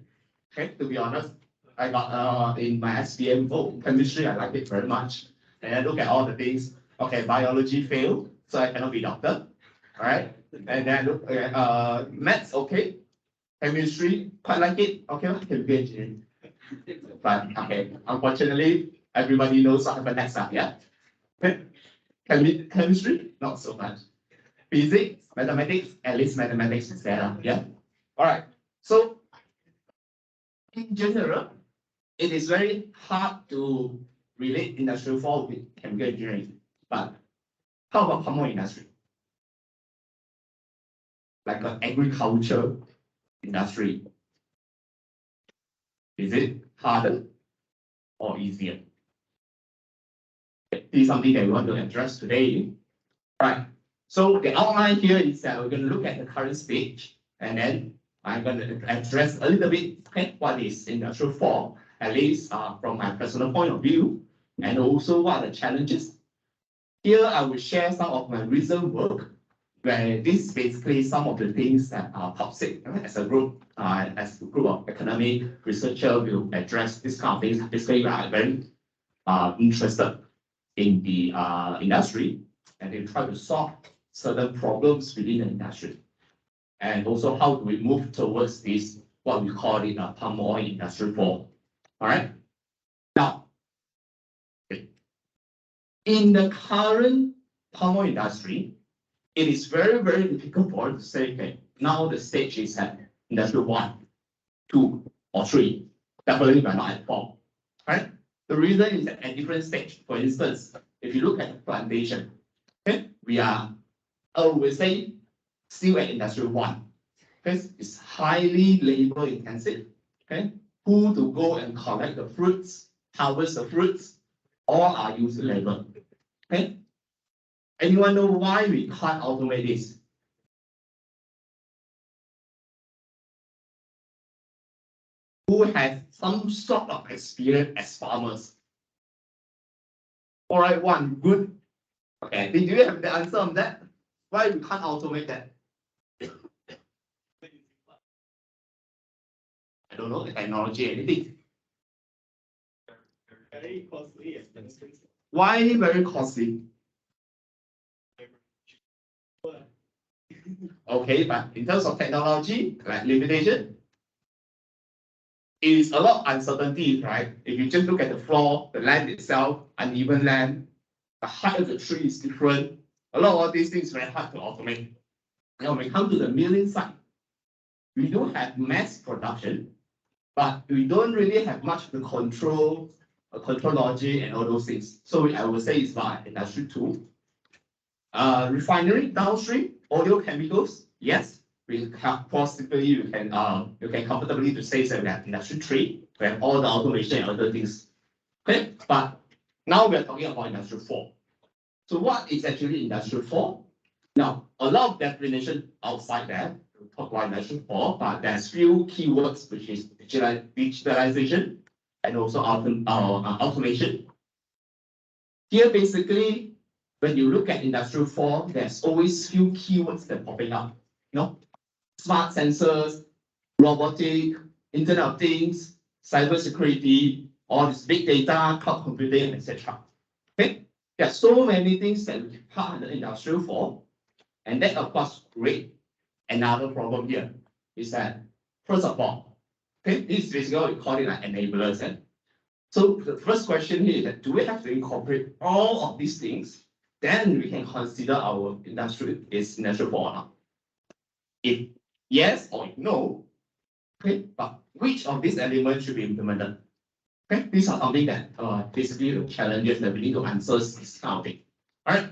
Okay, to be honest. I got in my SPM chemistry, I like it very much. And I look at all the things. Okay, biology failed, so I cannot be doctor. Alright. And then look at maths, okay. Chemistry, quite like it. Okay, I can be engineering. But okay, unfortunately, everybody knows what happened next time, yeah? Chemistry, not so much. Physics, mathematics, at least mathematics is better, yeah? Alright, so in general, it is very hard to relate Industrial 4 with chemical engineering. But how about palm oil industry? Like an agriculture industry. Is it harder or easier? This is something that we want to address today. Right. So the outline here is that we're going to look at the current stage, and then I'm going to address a little bit what is Industrial 4, at least from my personal point of view, and also what are the challenges. Here I will share some of my recent work, where this is basically some of the things that POPSIG as a group of academic researchers will address this kind of things. Basically, we are very interested in the industry, and they try to solve certain problems within the industry. And also, how do we move towards this, what we call it palm oil industry 4. All right. Now, in the current palm oil industry, it is very, very difficult for us to say, okay, now the stage is at industrial 1, 2, or 3. Definitely we're not at 4. Right? The reason is at a different stage. For instance, if you look at the plantation, okay, we are, we say, still at industrial 1. Okay, it's highly labor intensive. Okay, who to go and collect the fruits, harvest the fruits, all are using labor. Okay, anyone know why we can't automate this? Who has some sort of experience as farmers? All right, one, good. Okay, do you have the answer on that? Why we can't automate that? I don't know the technology, anything. Very costly, expensive. Why very costly? Okay, but in terms of technology, like limitation, it is a lot of uncertainty, right? If you just look at the floor, the land itself, uneven land, the height of the tree is different. A lot of these things are very hard to automate. Now, when we come to the milling side, we do have mass production, but we don't really have much of the control logic and all those things. So I would say it's about industry 2. Refinery, downstream, audio chemicals, yes, we have possibly you can comfortably to say that we have industry 3, we have all the automation and other things. Okay, but now we are talking about industry 4. So what is actually industry 4? Now, a lot of definition outside there to talk about industry 4, but there's few keywords which is digitalization and also automation. Here, basically, when you look at Industrial 4, there's always few keywords that popping up. You know, smart sensors, robotic, Internet of Things, cybersecurity, all this big data, cloud computing, etc. Okay, there are so many things that we part of the Industrial 4, and that of course great. another problem here is that, first of all, okay, this is basically what we call it like enablers. So the first question here is that, do we have to incorporate all of these things? Then we can consider our industry is industrial 4 or not. If yes or if no, okay, but which of these elements should be implemented? Okay, these are something that basically the challenges that we need to answer this kind of thing. All right.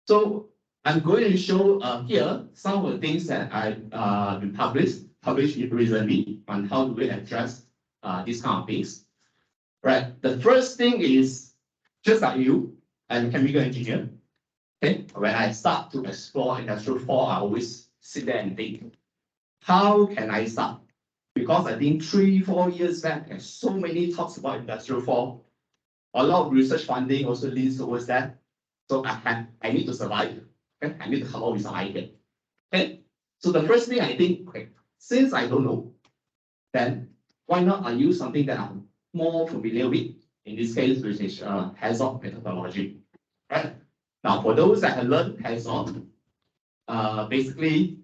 So I'm going to show here some of the things that I've been published recently on how do we address these kind of things. Right. The first thing is, just like you, I'm a chemical engineer. Okay. When I start to explore industrial 4, I always sit there and think, how can I start? Because I think 3-4 years back, there's so many talks about industrial 4. A lot of research funding also leads towards that. So I need to survive. Okay? I need to come up with some idea. Okay? So the first thing I think, okay, since I don't know, then why not I use something that I'm more familiar with, in this case, which is hands-on methodology. Right? Now, for those that have learned hands-on, basically,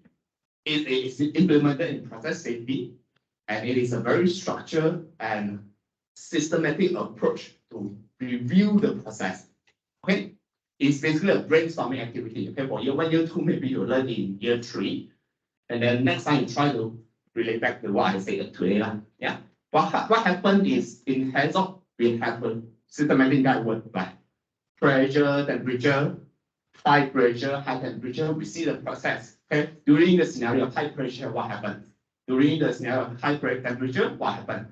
it is implemented in process safety, and it is a very structured and systematic approach to review the process. Okay, it's basically a brainstorming activity. Okay, for year 1, year 2, maybe you learn in year 3, and then next time you try to relate back to what I said today. Yeah, what happened is in hands-on we have a systematic guidebook like pressure, temperature, high pressure, high temperature. We see the process. Okay, during the scenario of high pressure, what happened? During the scenario of high temperature, what happened?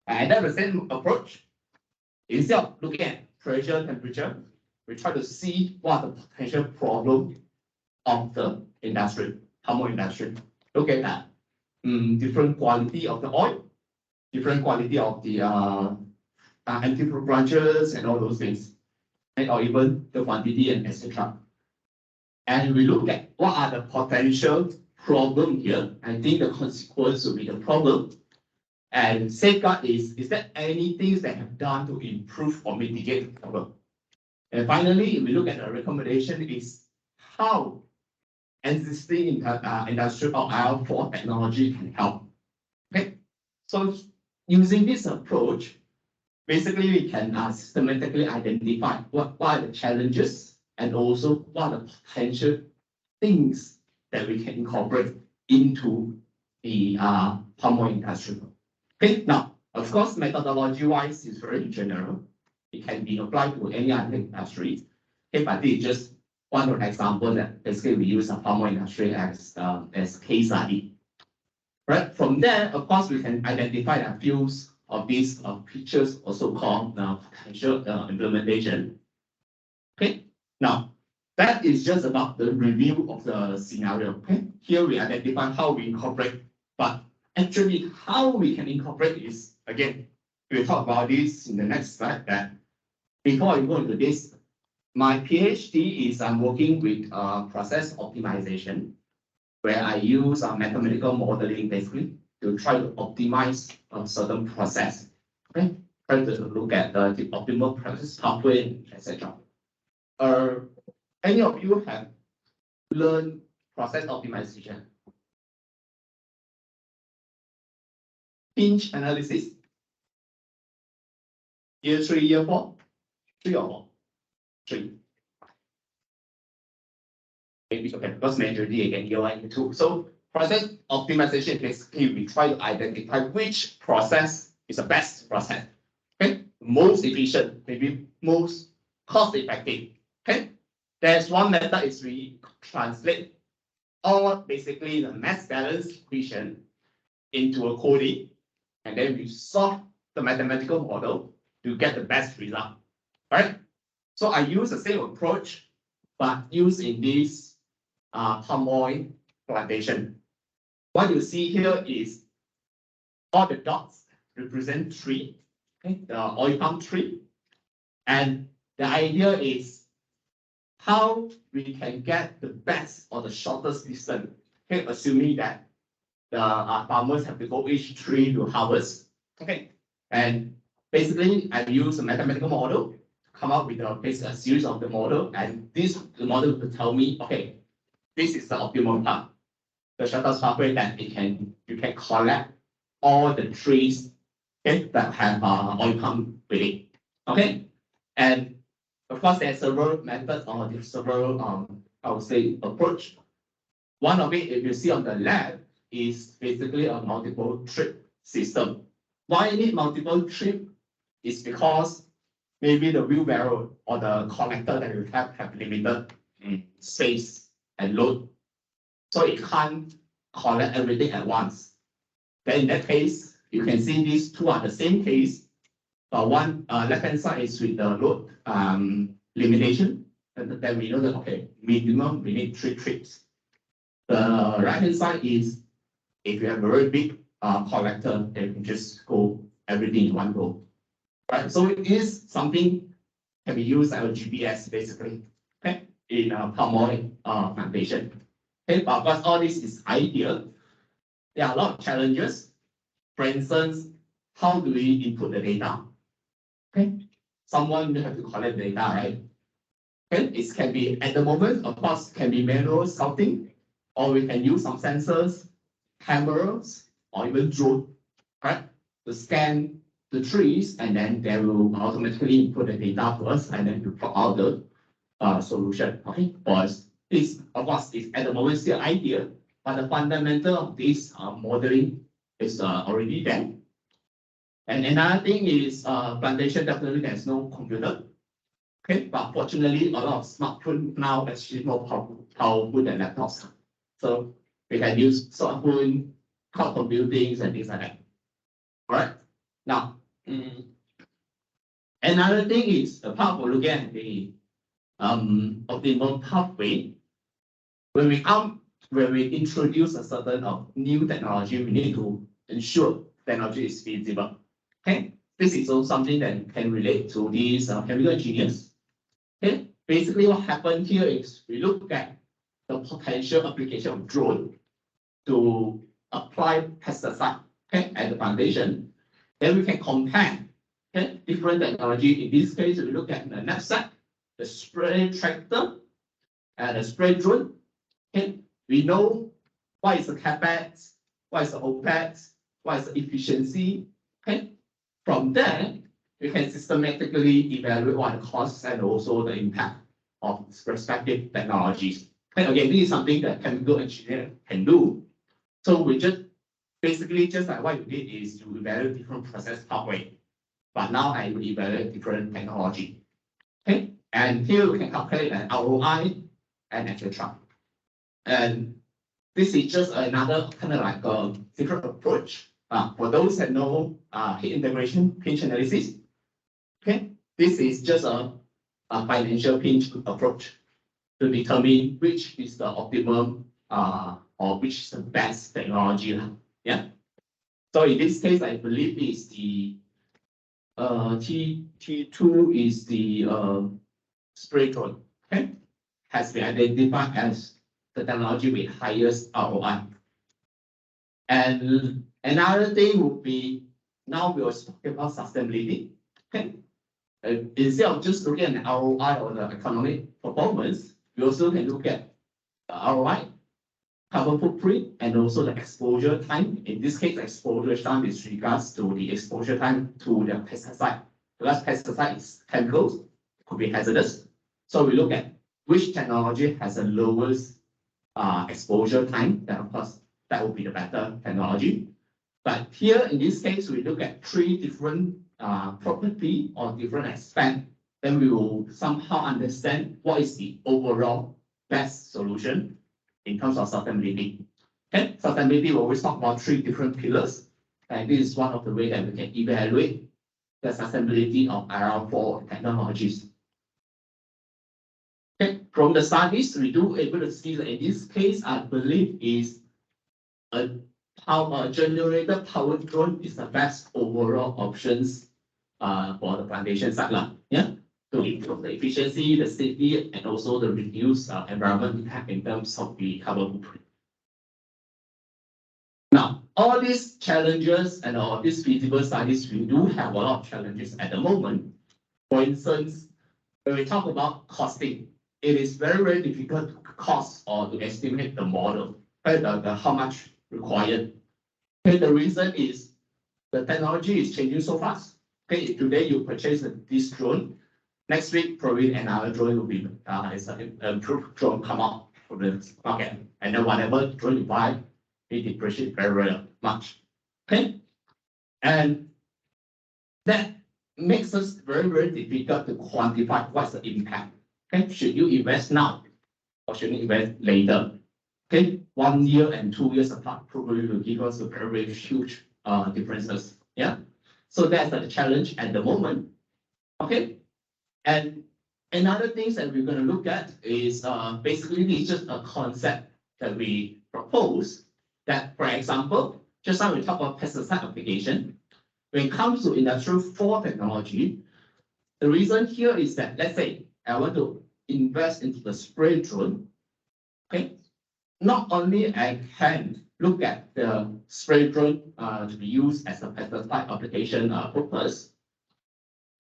And that's the same approach. Instead of looking at pressure, temperature, we try to see what the potential problem of the industry, palm industry. Look at that. Different quality of the oil, different quality of the anti-fruit branches and all those things, and or even the quantity and etc. And we look at what are the potential problem here. I think the consequence will be the problem. And safeguard is there anything that have done to improve or mitigate the problem? And finally, we look at the recommendation is how existing industrial or IR4 technology can help. Okay, so using this approach, basically we can systematically identify what are the challenges and also what are the potential things that we can incorporate into the palm oil industry. Okay, now, of course, methodology-wise is very general. It can be applied to any other industry. Okay, but this is just one of the examples that basically we use the palm oil industry as case study. Right, from there, of course, we can identify a few of these features, also called potential implementation. Okay, now, that is just about the review of the scenario. Okay, here we identify how we incorporate, but actually how we can incorporate is, again, we'll talk about this in the next slide. That before I go into this, my PhD is I'm working with process optimization, where I use mathematical modeling basically to try to optimize a certain process. Okay, try to look at the optimal process pathway, etc. Any of you have learned process optimization? Pinch analysis? Year 3, year 4? 3 or 4? 3. Maybe okay, because majority again, year 1, year 2. So process optimization, basically we try to identify which process is the best process. Okay, most efficient, maybe most cost effective. Okay, there's one method is we translate all basically the mass balance equation into a coding, and then we solve the mathematical model to get the best result. Right? So I use the same approach, but used in this palm oil plantation. What you see here is all the dots represent tree, okay, the oil palm tree, and the idea is how we can get the best or the shortest distance. Okay, assuming that the farmers have to go each tree to harvest. Okay, and basically I use a mathematical model to come up with a series of the model, and the model will tell me, okay, this is the optimal path. the shortest pathway that you can collect all the trees, okay, that have oil palm with it. Okay, and of course there are several methods or several I would say approach. One of it, if you see on the left, is basically a multiple trip system. Why you need multiple trip is because maybe the wheelbarrow or the collector that you have limited space and load. So it can't collect everything at once. Then in that case, you can see these two are the same case. One left-hand side is with the load limitation. And then we know that, okay, minimum we need 3 trips. The right-hand side is if you have a very big collector, then you can just go everything in one go. Right? So it is something can be used as a GPS basically, okay, in a palm oil plantation. Okay, but of course all this is ideal. There are a lot of challenges. For instance, how do we input the data? Okay, someone will have to collect the data, right? Okay, it can be at the moment, of course, can be manual scouting, or we can use some sensors, cameras, or even drone, right, to scan the trees, and then they will automatically input the data to us, and then to plot out the solution. Okay, but this, of course, is at the moment still idea, but the fundamental of this modeling is already there. And another thing is plantation definitely there's no computer. Okay, but fortunately, a lot of smartphones now actually more powerful than laptops. So we can use smartphone, cloud computing, and things like that. All right. Now, another thing is apart from looking at the optimal pathway, when we introduce a certain new technology, we need to ensure technology is feasible. Okay, this is also something that can relate to these chemical engineers. Okay, basically what happened here is we look at the potential application of drone to apply pesticide, okay, at the plantation. Then we can compare, okay, different technology. In this case, we look at the knapsack, the spray tractor, and the spray drone. Okay, we know what is the capex, what is the opex, what is the efficiency. Okay, from there we can systematically evaluate what the costs and also the impact of respective technologies. And again, this is something that chemical engineer can do. So we just basically just like what you did is you evaluate different process pathway, but now I will evaluate different technology. Okay, and here we can calculate an ROI and etc. And this is just another kind of like a different approach. For those that know heat integration pinch analysis, okay, this is just a financial pinch approach to determine which is the optimum or which is the best technology. Yeah. So in this case, I believe is the T2 is the spray drone. Okay, has been identified as the technology with highest ROI. And another thing would be now we are talking about sustainability. Okay, instead of just looking at the ROI or the economic performance, we also can look at the ROI, carbon footprint, and also the exposure time. In this case, exposure time is regards to the exposure time to the pesticide. Because pesticide is chemicals, could be hazardous. So we look at which technology has the lowest exposure time. Then of course that would be the better technology. But here in this case, we look at 3 different property or different aspects. Then we will somehow understand what is the overall best solution in terms of sustainability. Okay, sustainability, we always talk about 3 different pillars, and this is one of the ways that we can evaluate the sustainability of IR4 technologies. Okay, from the studies, we do able to see that in this case, I believe is a generator powered drone is the best overall options for the plantation side. Yeah, to improve the efficiency, the safety, and also the reduce environment impact in terms of the carbon footprint. Now, all these challenges and all these feasible studies, we do have a lot of challenges at the moment. For instance, when we talk about costing, it is very, very difficult to cost or to estimate the model. how much required. Okay, the reason is the technology is changing so fast. Okay, today you purchase this drone, next week probably another drone will be it's an improved drone come out from the market, and then whatever drone you buy, it depreciates very, very much. Okay, and that makes us very, very difficult to quantify what's the impact. Okay, should you invest now or should you invest later? Okay, 1 year and 2 years apart probably will give us a very, very huge differences. Yeah, so that's the challenge at the moment. Okay, and another things that we're going to look at is basically it's just a concept that we propose that, for example, just now we talk about pesticide application. When it comes to industrial 4 technology, the reason here is that, let's say I want to invest into the spray drone. Okay, not only I can look at the spray drone to be used as a pesticide application purpose.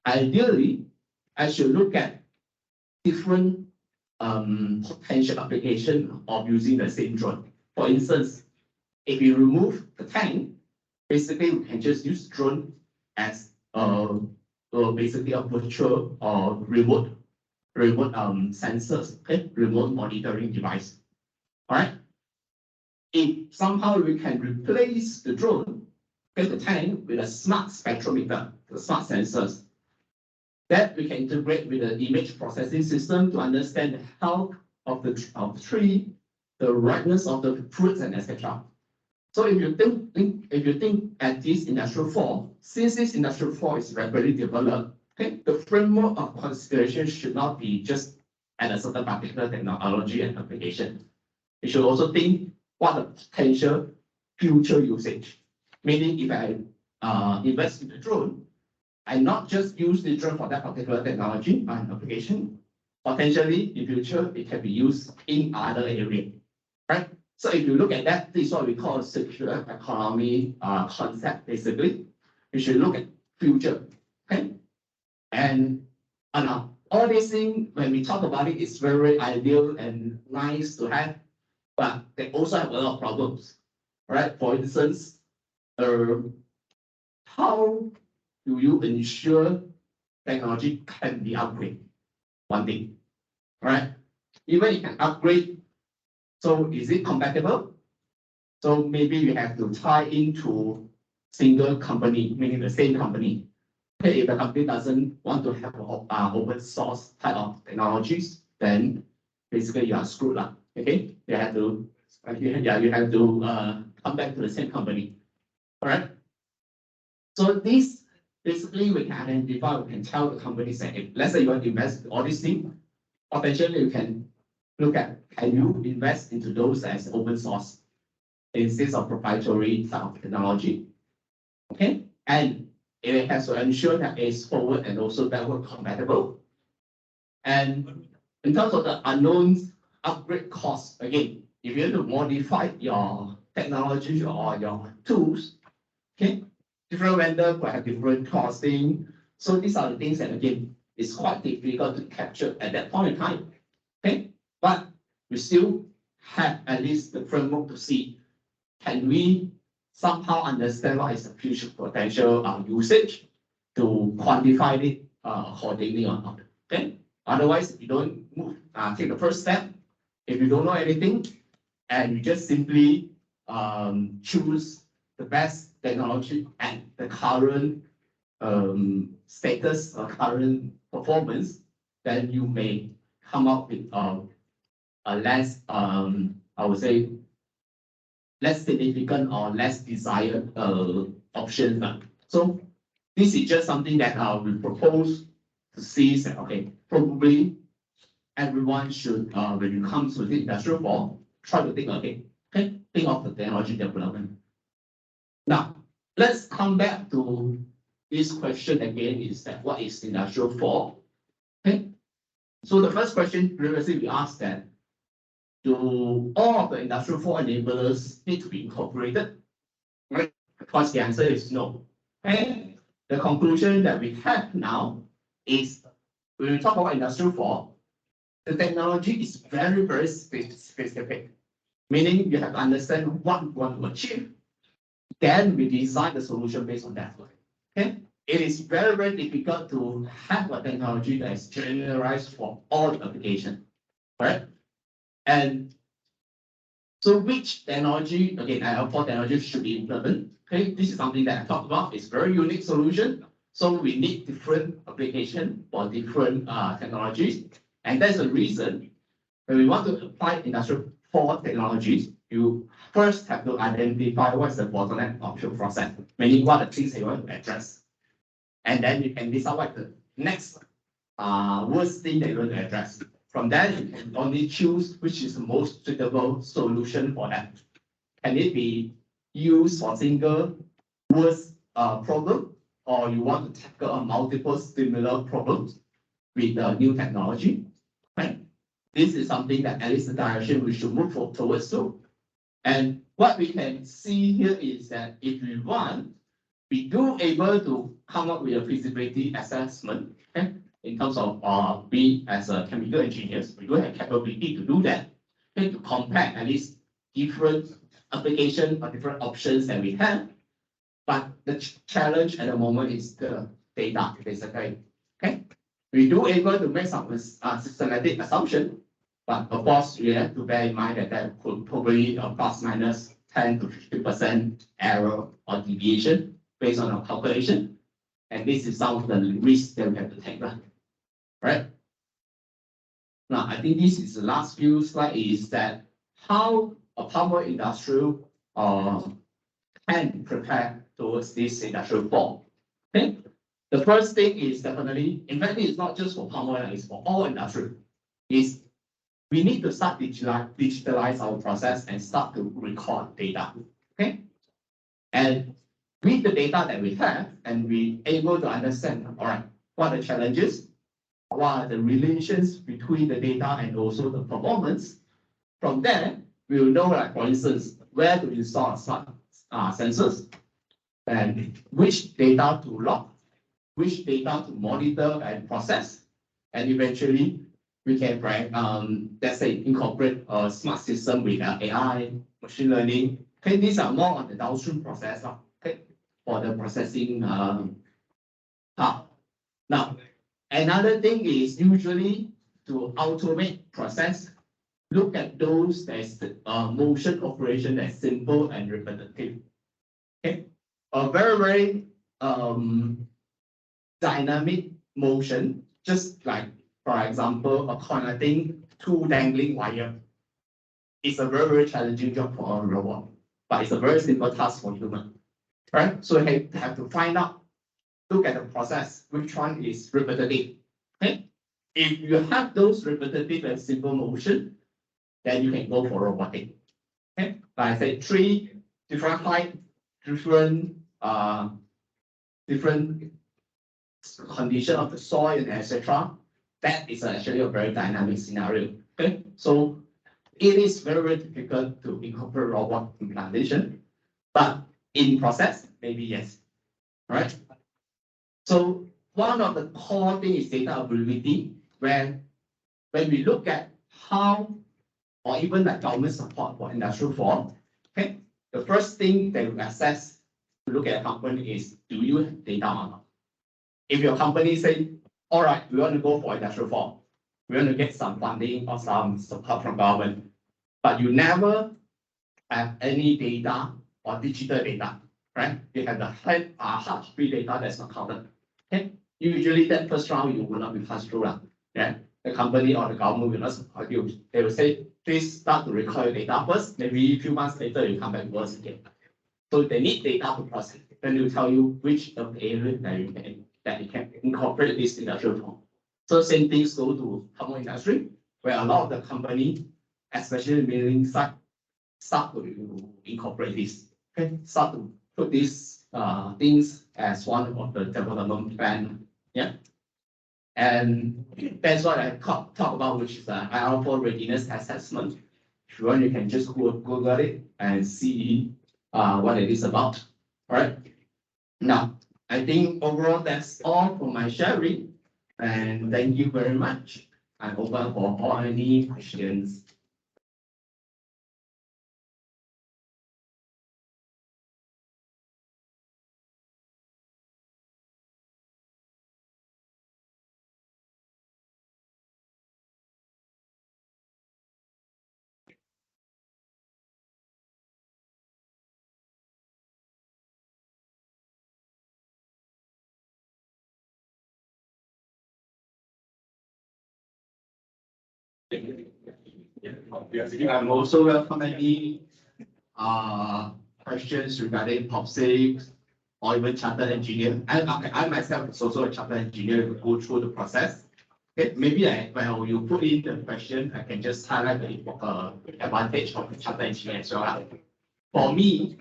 Ideally, I should look at different potential application of using the same drone. For instance, if you remove the tank, basically we can just use drone as basically a virtual or remote sensors, okay, remote monitoring device. All right. If somehow we can replace the drone, okay, the tank with a smart spectrometer, the smart sensors, that we can integrate with the image processing system to understand the health of the tree, the ripeness of the fruits, and etc. So if you think at this industrial 4, since this industrial 4 is rapidly developed, okay, the framework of consideration should not be just at a certain particular technology and application. You should also think what the potential future usage. Meaning, if I invest in the drone, I not just use the drone for that particular technology and application. Potentially, in future, it can be used in other areas, right? So if you look at that, this is what we call a circular economy concept. Basically, you should look at future, okay? And all these things, when we talk about it, it's very ideal and nice to have, but they also have a lot of problems, right? For instance, how do you ensure technology can be upgraded? One thing, right? Even you can upgrade, so is it compatible? So maybe you have to tie into single company, meaning the same company. Okay, if the company doesn't want to have open source type of technologies, then basically you are screwed up. Okay, you have to come back to the same company. All right. So this basically we can identify, we can tell the companies that if let's say you want to invest in all these things, potentially you can look at can you invest into those as open source instead of proprietary type of technology. Okay, and it has to ensure that it's forward and also backward compatible. And in terms of the unknown upgrade costs, again, if you want to modify your technology or your tools, okay, different vendors will have different costing. So these are the things that again it's quite difficult to capture at that point in time. Okay, but we still have at least the framework to see can we somehow understand what is the future potential usage to quantify it accordingly or not. Okay, otherwise if you don't take the first step, if you don't know anything and you just simply choose the best technology and the current status or current performance, then you may come up with a less, I would say, less significant or less desired option. So this is just something that we propose to see that, okay, probably everyone should, when it comes to the industrial 4, try to think, okay, think of the technology development. Now, let's come back to this question again, is that what is industrial 4? Okay, so the first question previously we asked that, do all of the industrial 4 enablers need to be incorporated? Right? Of course, the answer is no. And the conclusion that we have now is when we talk about industrial 4, the technology is very, very specific. Meaning you have to understand what you want to achieve. Then we design the solution based on that. Okay? It is very, very difficult to have a technology that is generalized for all applications. Right? And so which technology, again, IL4 technology should be implemented. Okay, this is something that I talked about. It's very unique solution. So we need different application for different technologies. And that's the reason when we want to apply industrial 4 technologies, you first have to identify what's the bottleneck of your process, meaning what are the things that you want to address. And then you can decide what the next worst thing that you want to address. From there, you can only choose which is the most suitable solution for that. Can it be used for single worst problem, or you want to tackle a multiple similar problems with the new technology? Right? This is something that at least the direction we should move towards to. And what we can see here is that if we want, we do able to come up with a feasibility assessment. Okay? In terms of we as a chemical engineers, we do have capability to do that. Okay? To compare at least different application or different options that we have. But the challenge at the moment is the data, basically. Okay? We do able to make some systematic assumption, but of course, we have to bear in mind that there could probably plus minus 10 to 50% error or deviation based on our calculation. And this is some of the risks that we have to take. Right? Now, I think this is the last few slides is that how a power industrial can prepare towards this industrial 4. Okay? The first thing is definitely, in fact, it's not just for power, it's for all industry, is we need to start digitalize our process and start to record data. Okay? And with the data that we have, and we able to understand, all right, what are the challenges, what are the relations between the data and also the performance. From there, we will know, like, for instance, where to install smart sensors, and which data to log, which data to monitor and process, and eventually we can let's say incorporate a smart system with AI, machine learning. Okay, these are more on the downstream process. Okay, for the processing part. Now, another thing is usually to automate process. Look at those that's motion operation that's simple and repetitive. Okay, a very, very dynamic motion, just like, for example, connecting two dangling wire. It's a very, very challenging job for a robot, but it's a very simple task for human. Right? So you have to find out, look at the process, which one is repetitive. Okay? If you have those repetitive and simple motion, then you can go for robotic. Okay? Like I said, 3 different height, different condition of the soil and etc. That is actually a very dynamic scenario. Okay, so it is very, very difficult to incorporate robot implantation, but in process, maybe yes. Right? So one of the core things is data availability. When we look at how, or even like government support for industrial 4, okay, the first thing they will assess to look at a company is, do you have data or not? If your company say, all right, we want to go for industrial 4, we want to get some funding or some support from government, but you never have any data or digital data, right? You have the hard copy data that's not counted. Okay, usually that first round you will not be passed through. Yeah, the company or the government will not support you. They will say, please start to record your data first. Maybe a few months later you come back once again. So they need data to process. Then they will tell you which of the areas that you can incorporate this industrial 4. So same things go to power industry, where a lot of the company, especially milling side, start to incorporate this. Okay, start to put these things as one of the development plan. Yeah, and that's what I talk about, which is the IL4 readiness assessment. If you want, you can just Google it and see what it is about. All right. Now, I think overall that's all for my sharing, and thank you very much. I'm open for all any questions. I'm also welcome any questions regarding POPSIG or even chartered engineer. I myself is also a chartered engineer to go through the process. Okay, maybe when you put in the question, I can just highlight the advantage of the chartered engineer as well. For me,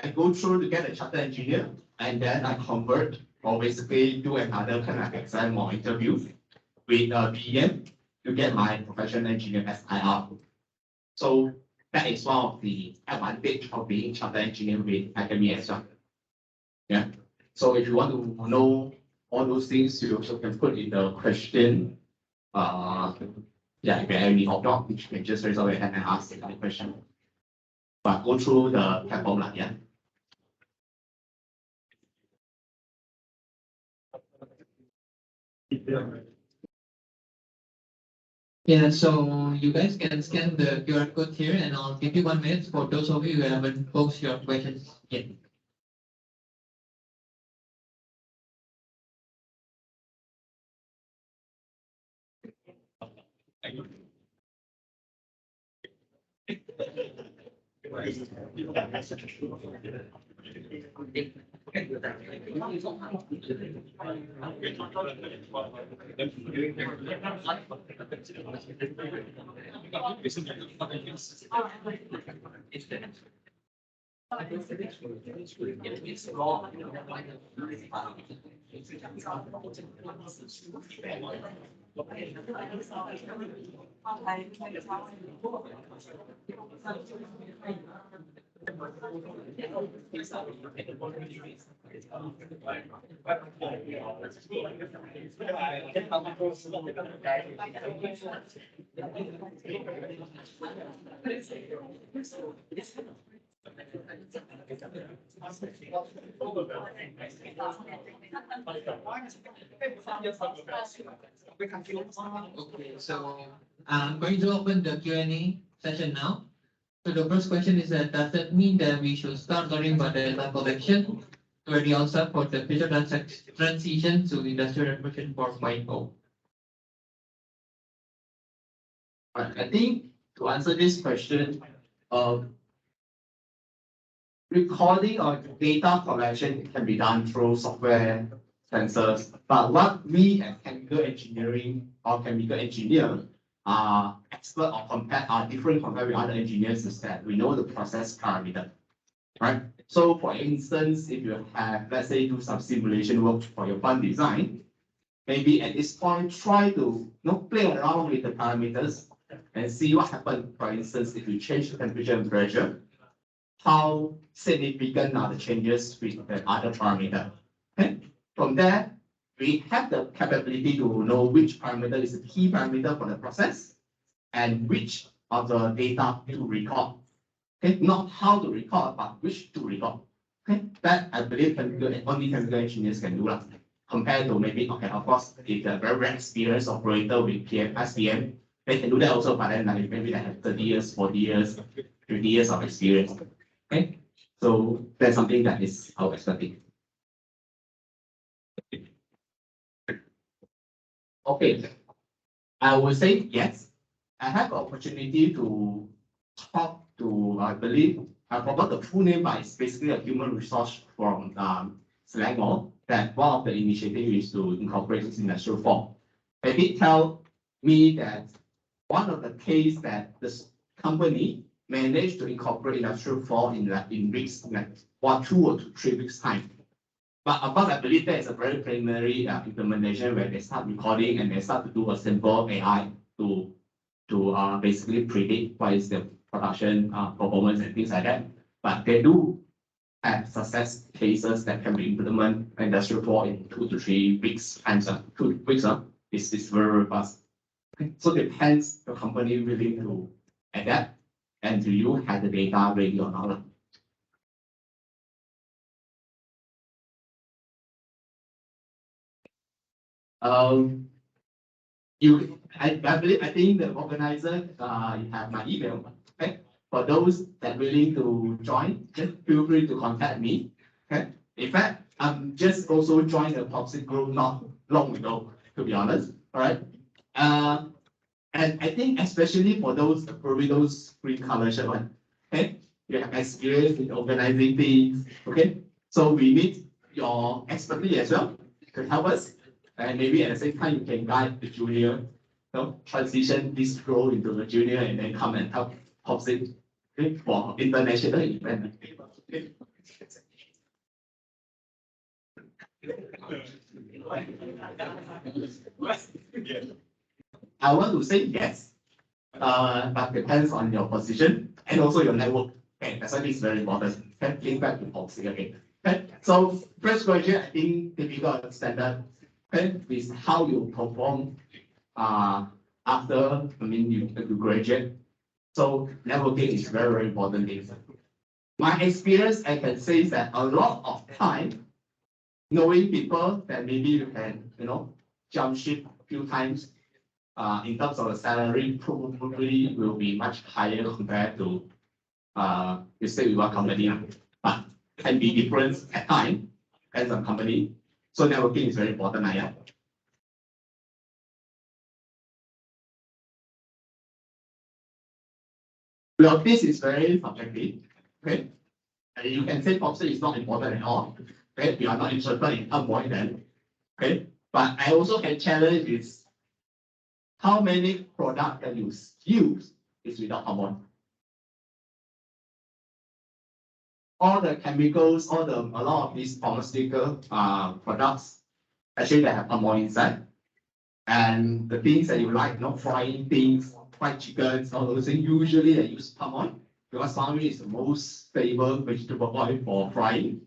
I go through to get a chartered engineer and then I convert or basically do another kind of exam or interview with PM to get my professional engineer SIR. So that is one of the advantage of being chartered engineer with IChemE as well. Yeah. So if you want to know all those things, you also can put in the question. Yeah, if you have any object, you can just raise your hand and ask the question. But go through the platform, yeah. Yeah, so you guys can scan the QR code here and I'll give you 1 minute for those of you who haven't posed your questions yet. Okay, so I'm going to open the Q&A session now. So the first question is that does that mean that we should start learning about data collection to ready ourselves for the future transition to industrial revolution 4.0? I think to answer this question, recording or data collection can be done through software sensors. But what we as chemical engineering or chemical engineer are expert or different compared with other engineers is that we know the process parameter, right? So for instance, if you have, let's say, do some simulation work for your plant design, maybe at this point, try to play around with the parameters and see what happens. For instance, if you change the temperature and pressure, how significant are the changes with the other parameter? Okay? From there, we have the capability to know which parameter is the key parameter for the process and which of the data to record. Okay, not how to record, but which to record. Okay, that I believe only chemical engineers can do that. Compared to maybe, okay, of course, if they're very experienced operator with SPM, they can do that also, but then like maybe they have 30 years, 40 years, 50 years of experience. Okay, so that's something that is our expertise. Okay, I would say yes. I have opportunity to talk to, I believe, I forgot the full name, but it's basically a human resource from Selangor, that one of the initiatives is to incorporate this industrial form. They did tell me that one of the case that this company managed to incorporate industrial form in weeks, like 2 or 3 weeks time. But of course, I believe that is a very preliminary implementation where they start recording and they start to do a simple AI to basically predict what is the production performance and things like that. But they do have success cases that can be implemented industrial 4 in 2 to 3 weeks time. 2 weeks is very fast. Okay. So it depends the company willing to adapt and do you have the data ready or not. I think the organizer you have my email. Okay. For those that willing to join, just feel free to contact me. Okay. In fact, I'm just also joined the POPSIG group not long ago, to be honest. All right. And I think especially for those, probably those green color shirt one, okay, you have experience in organizing things, okay? So we need your expertise as well to help us. And maybe at the same time, you can guide the junior, transition this role into the junior and then come and help POPSIG, okay, for international event. Okay. I want to say yes, but depends on your position and also your network. Okay, that's why this is very important. Okay, link back to POPSIG again. Okay, so first question, I think typical standard, okay, is how you perform after, you graduate. So networking is very, very important thing. My experience, I can say that a lot of time, knowing people that maybe you can, jump ship a few times, in terms of the salary, probably will be much higher compared to, you stay with one company, but can be different at time as a company. So networking is very important, yeah. Well, this is very subjective, okay? And you can say POPSIG is not important at all, okay? You are not interested in avoid them, okay? But I also can challenge is how many products that you use is without hormone. All the chemicals, a lot of these pharmaceutical products, actually they have hormone inside. And the things that you like, frying things, fried chickens, all those things, usually they use palm oil because palm oil is the most stable vegetable oil for frying.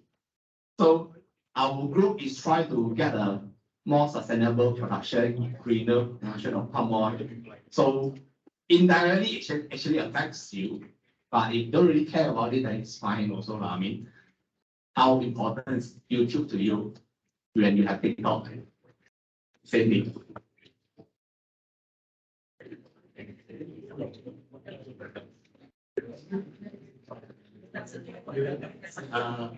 So our group is trying to get a more sustainable production, greener production of palm oil. So indirectly, it actually affects you, but if you don't really care about it, then it's fine also. I mean, how important is YouTube to you when you have TikTok? Same thing.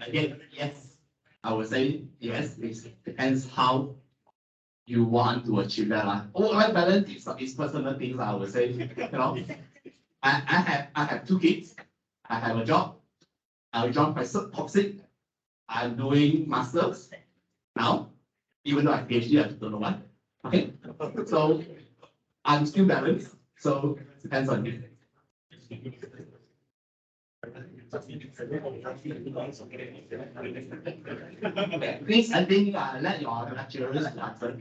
Again, yes, I would say yes. It depends how you want to achieve that. Work-life balance is personal things. I would say, I have two kids. I have a job. I joined by POPSIG. I'm doing masters now, even though I have PhD. I don't know why. Okay, so I'm still balanced. So it depends on you. Please, I think let your lecturers answer.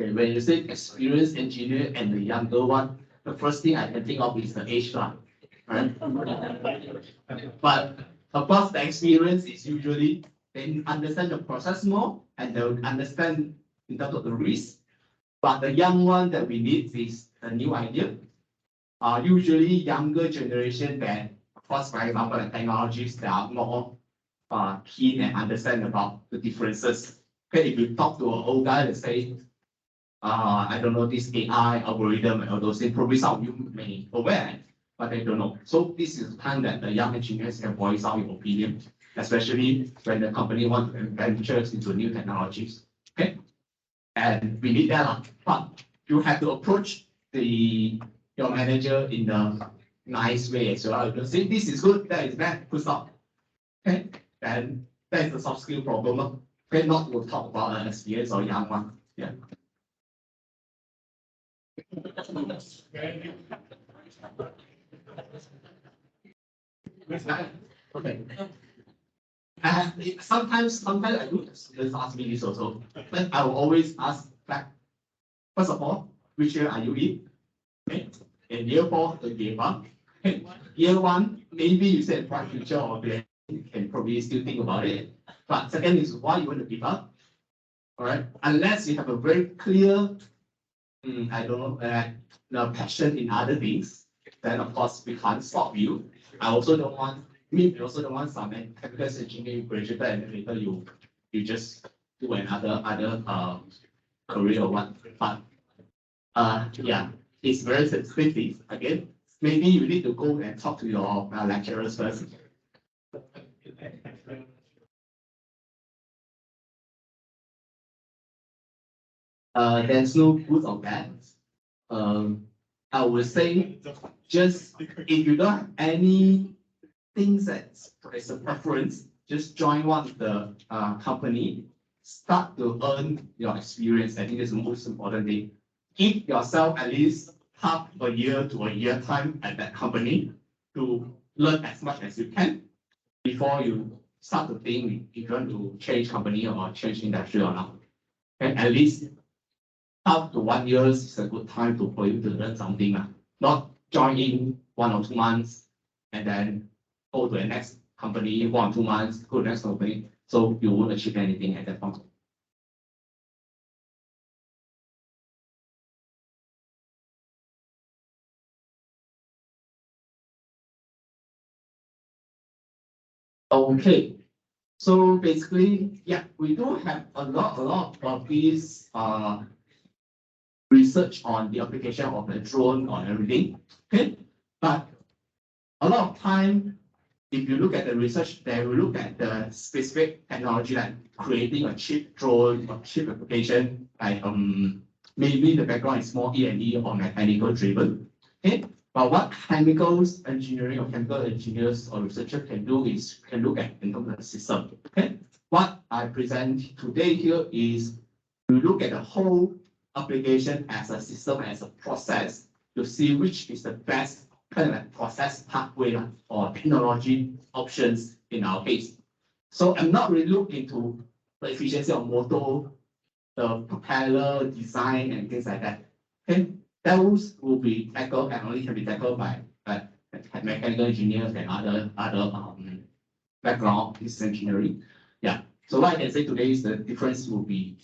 Okay, when you say experienced engineer and the younger one, the first thing I can think of is the age line, right? But of course, the experience is usually they understand the process more and they'll understand in terms of the risk. But the young one that we need is a new idea. Usually younger generation that, of course, for example, the technologies that are more keen and understand about the differences. Okay, if you talk to an old guy that say, I don't know, this AI algorithm and all those things, probably some of you may aware, but they don't know. So this is the time that the young engineers can voice out your opinion, especially when the company wants to venture into new technologies. Okay, and we need that, but you have to approach your manager in a nice way as well. You say this is good, that is bad, good stop. Okay, and that is the soft skill problem. Okay, not we'll talk about an experience or young one. Yeah. Okay. Sometimes I do students ask me this also, but I will always ask back. First of all, which year are you in? Okay. In year 4 to year 1. Okay. Year 1, maybe you said bright future or you can probably still think about it. But second is why you want to give up. All right. Unless you have a very clear, I don't know, the passion in other things, then of course we can't stop you. I also don't want some chemical engineering graduate and later you just do another career or what. But yeah, it's very sensitive again. maybe you need to go and talk to your lecturers first. There's no good or bad. I would say just if you don't have any things that is a preference, just join one of the company, start to earn your experience. I think that's the most important thing. Give yourself at least half a year to a year time at that company to learn as much as you can before you start to think if you want to change company or change industry or not. And at least half to 1 year is a good time for you to learn something. Not join in 1 or 2 months and then go to the next company 1 or 2 months, go to the next company. So you won't achieve anything at that point. Okay, so basically, yeah, we do have a lot of these research on the application of the drone or everything. Okay, but a lot of time, if you look at the research, they will look at the specific technology like creating a cheap drone or cheap application. Like maybe the background is more E&E or mechanical driven. Okay, but what chemicals engineering or chemical engineers or researchers can do is can look at in terms of the system. Okay, what I present today here is to look at the whole application as a system, as a process, to see which is the best kind of process pathway or technology options in our case. So I'm not really looking into the efficiency of motor, the propeller design and things like that. Okay, those will be tackled and only can be tackled by mechanical engineers and other background business engineering. Yeah. So what I can say today is the difference will be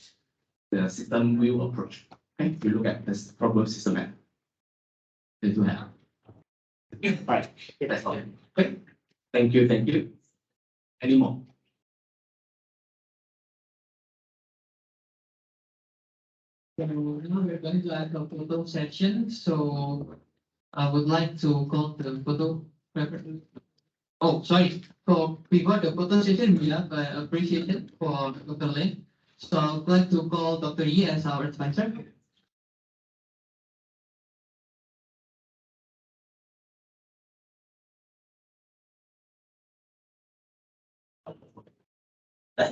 the system view approach. Okay, you look at this problem system map. They do have. Right. That's all. Okay. Thank you. Thank you. Any more? So now we're going to add a photo section. So I would like to call the photo. Oh, sorry. So before the photo session, we have appreciation for Dr. Lim. So I would like to call Dr. Yi as our advisor. So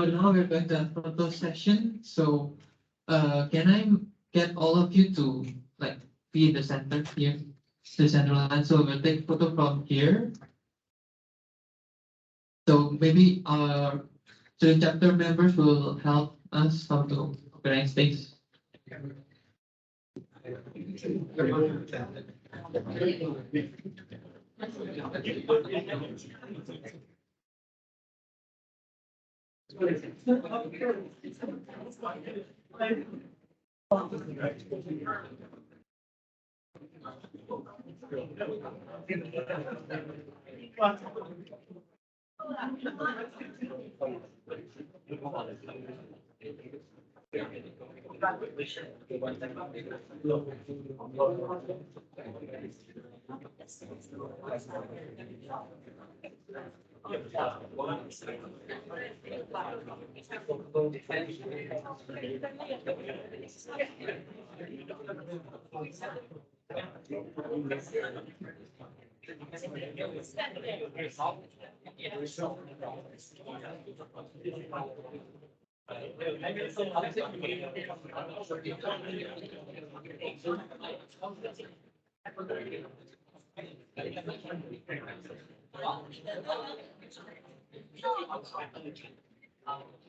now we're going to have photo session. So can I get all of you to like be in the center here, the center line? So we'll take photo from here. So maybe our student chapter members will help us how to organize things.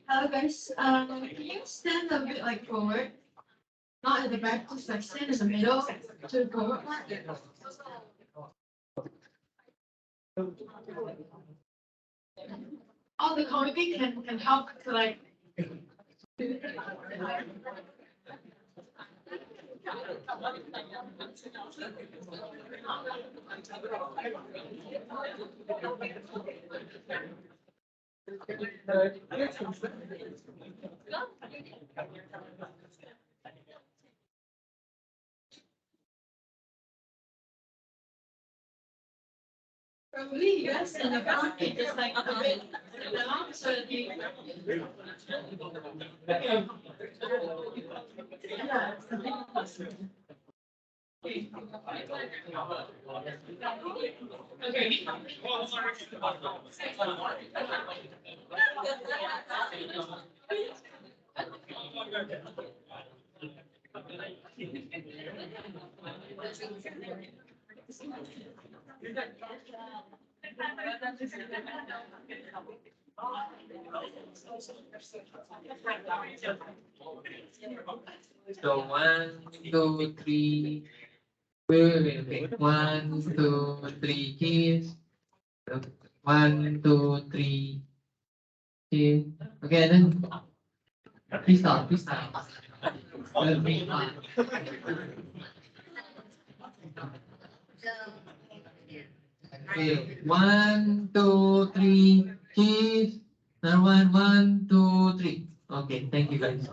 Hello guys, can you stand a bit like forward? Not at the back, just like stand in the middle to the forward part. All the community can help to like Probably you guys in the front can just like a bit down so that you. So 1, 2, 3. Wait. 1, 2, 3 keys. 1, 2, 3 keys. Okay, then please start. Let me start. Okay, 1, 2, 3 keys. Another one, 1, 2, 3. Okay, thank you guys.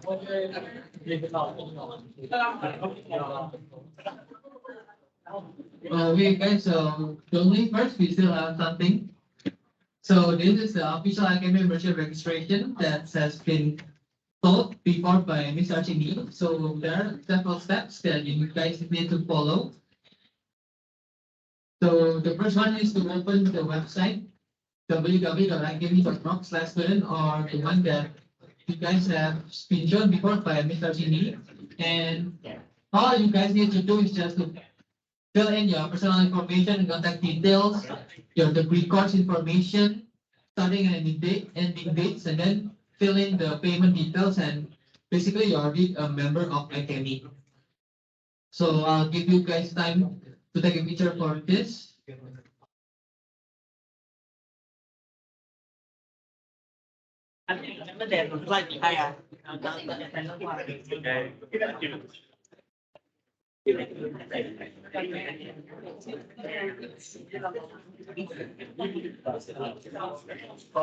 Okay guys, so only first we still have something. So this is the official IChemE membership registration that has been taught before by Mr. Chini. So there are several steps that you guys need to follow. So the first one is to open the website www.ichemE.org/student, or the one that you guys have been shown before by Mr. Chini. And all you guys need to do is just to fill in your personal information and contact details, your degree course information, starting and ending dates, and then fill in the payment details, and basically you're already a member of IChemE. So I'll give you guys time to take a picture for this.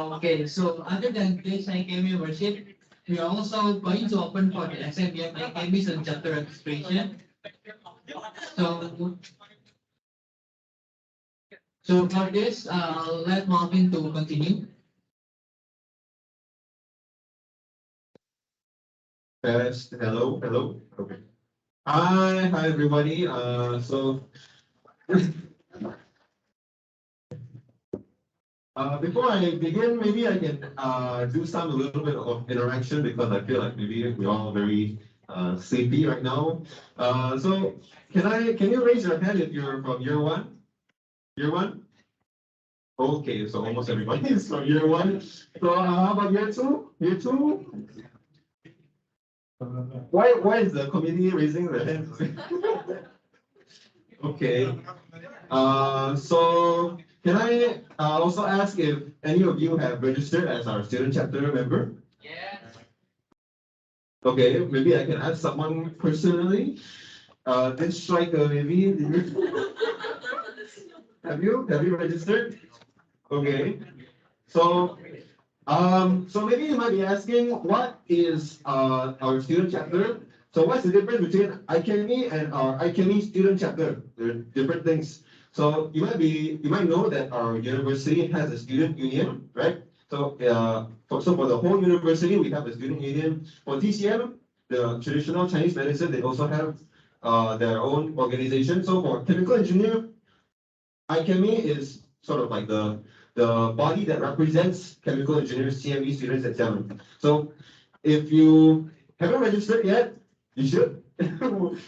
Okay, so other than this IChemE membership, we are also going to open for the XMUM IChemE Student Chapter registration. So for this, I'll let Marvin to continue. Yes, hello. Okay. Hi everybody. Before I begin, maybe I can do a little bit of interaction, because I feel like maybe we're all very sleepy right now. So can you raise your hand if you're from year one? Year one? Okay, so almost everybody is from year one. So how about year two? Year two? Why is the committee raising their hands? Okay. So can I also ask if any of you have registered as our student chapter member? Yes. Okay, maybe I can ask someone personally. This striker, maybe. Have you registered? Okay. So maybe you might be asking, what is our student chapter? So what's the difference between IChemE and our IChemE Student Chapter? They're different things. So you might know that our university has a student union, right? So for the whole university, we have a student union. For TCM, the traditional Chinese medicine, they also have their own organization. So for chemical engineer, IChemE is sort of like the body that represents chemical engineers, CME students at Xiamen. So if you haven't registered yet, you should. In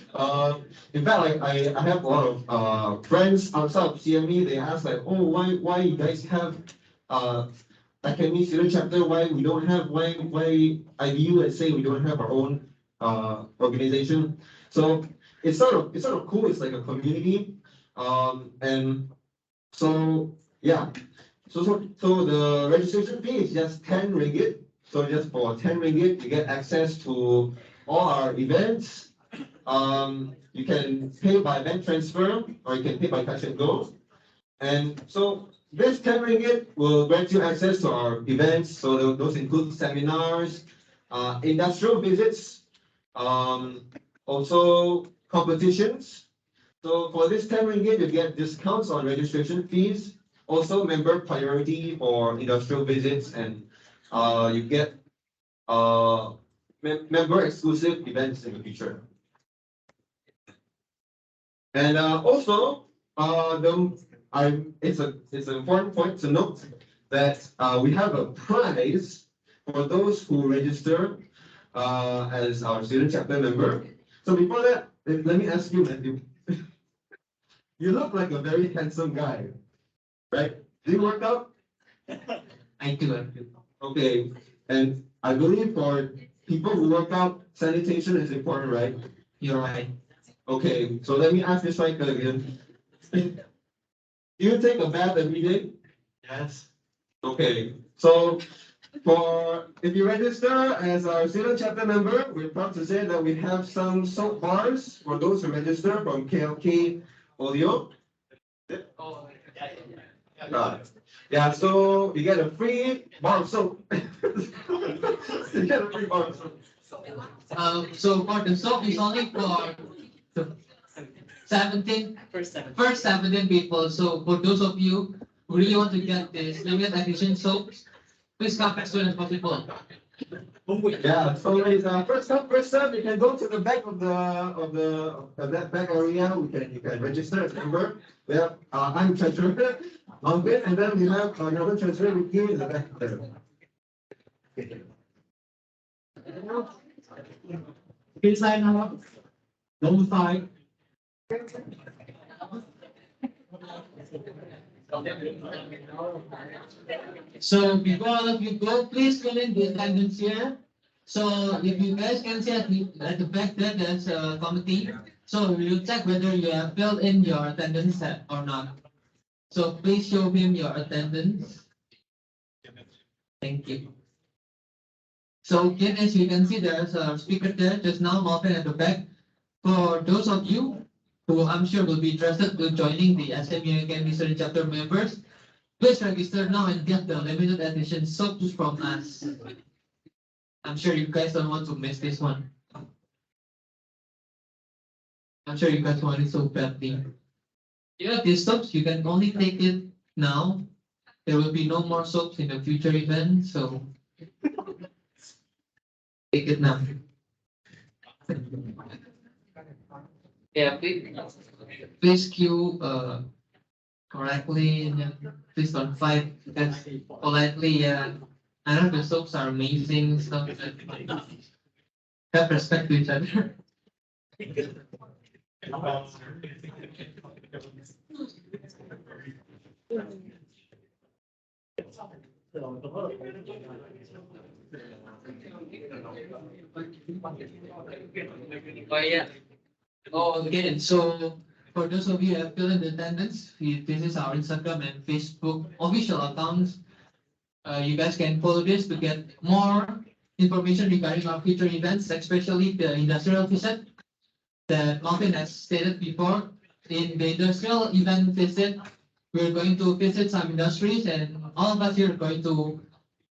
fact, like I have a lot of friends outside of CME. They ask like, oh, why you guys have IChemE Student Chapter? Why we don't have? Why IBU, let's say, we don't have our own organization? So it's sort of cool. It's like a community, and so yeah. So the registration fee is just 10 ringgit. So just for 10 ringgit, you get access to all our events, You can pay by bank transfer or you can pay by touch and go. And so this 10 ringgit will grant you access to our events. So those include seminars, industrial visits, also competitions. So for this 10 ringgit, you get discounts on registration fees, also member priority for industrial visits, and you get member exclusive events in the future. And also, it's an important point to note that we have a prize for those who register as our student chapter member. So before that, let me ask you, Matthew. You look like a very handsome guy, right? Do you work out? I do. Okay, and I believe for people who work out, sanitation is important, right? You're right. Okay, so let me ask this right again. Do you take a bath every day? Yes. Okay, so if you register as our student chapter member, we're proud to say that we have some soap bars for those who register from KLK Oleo. Yeah, so you get a free bar of soap. You get a free bar of soap. So for the soap is only for the 17 first 17 people. So for those of you who really want to get this limited edition soaps, please come as soon as possible. Yeah, so it's first come, first serve. You can go to the back of that back area. You can register as a member. We have I'm treasurer on it, and then we have another treasurer with you in the back there. Please sign up. Don't fight. So before all of you go, please fill in the attendance here. So if you guys can see at the back there, there's a committee. So we'll check whether you have filled in your attendance or not. So please show him your attendance. Thank you. So again, as you can see, there's a speaker there just now, Martin at the back. For those of you who I'm sure will be interested in joining the XMUM Student Chapter members, please register now and get the limited edition soaps from us. I'm sure you guys don't want to miss this one. I'm sure you guys want it so badly. You know, these soaps, you can only take it now. There will be no more soaps in the future event, so take it now. Yeah, please queue correctly, and please don't fight. Because politely, I know the soaps are amazing stuff. Have respect to each other. Oh yeah. Oh, again, so for those of you who have filled in the attendance, this is our Instagram and Facebook official accounts. You guys can follow this to get more information regarding our future events, especially the industrial visit that Martin has stated before. In the industrial event visit, we're going to visit some industries, and all of us here are going to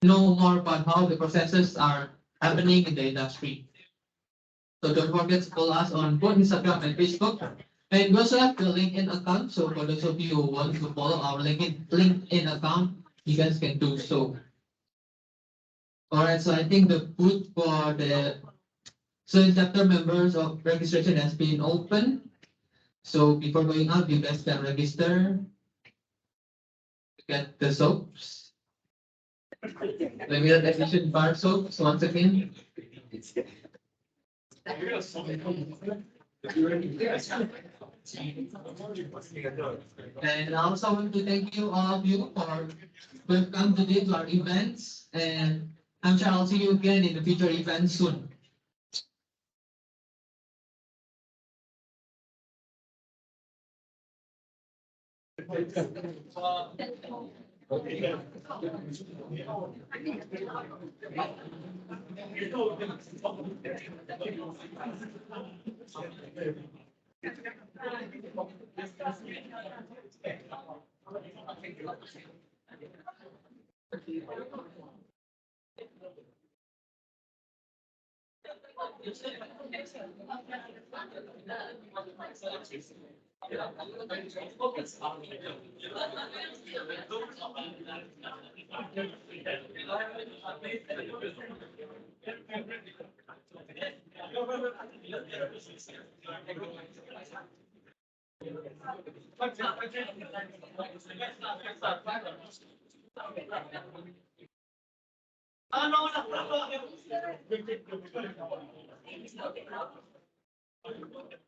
know more about how the processes are happening in the industry. So don't forget to follow us on both Instagram and Facebook. And we also have the LinkedIn account. So for those of you who want to follow our LinkedIn account, you guys can do so. Alright, so I think the booth for the student chapter members of registration has been open. So before going out, you guys can register to get the soaps. Limited edition bar soaps once again. And I also want to thank you all of you for welcome today to our events, and I'm sure I'll see you again in the future events soon.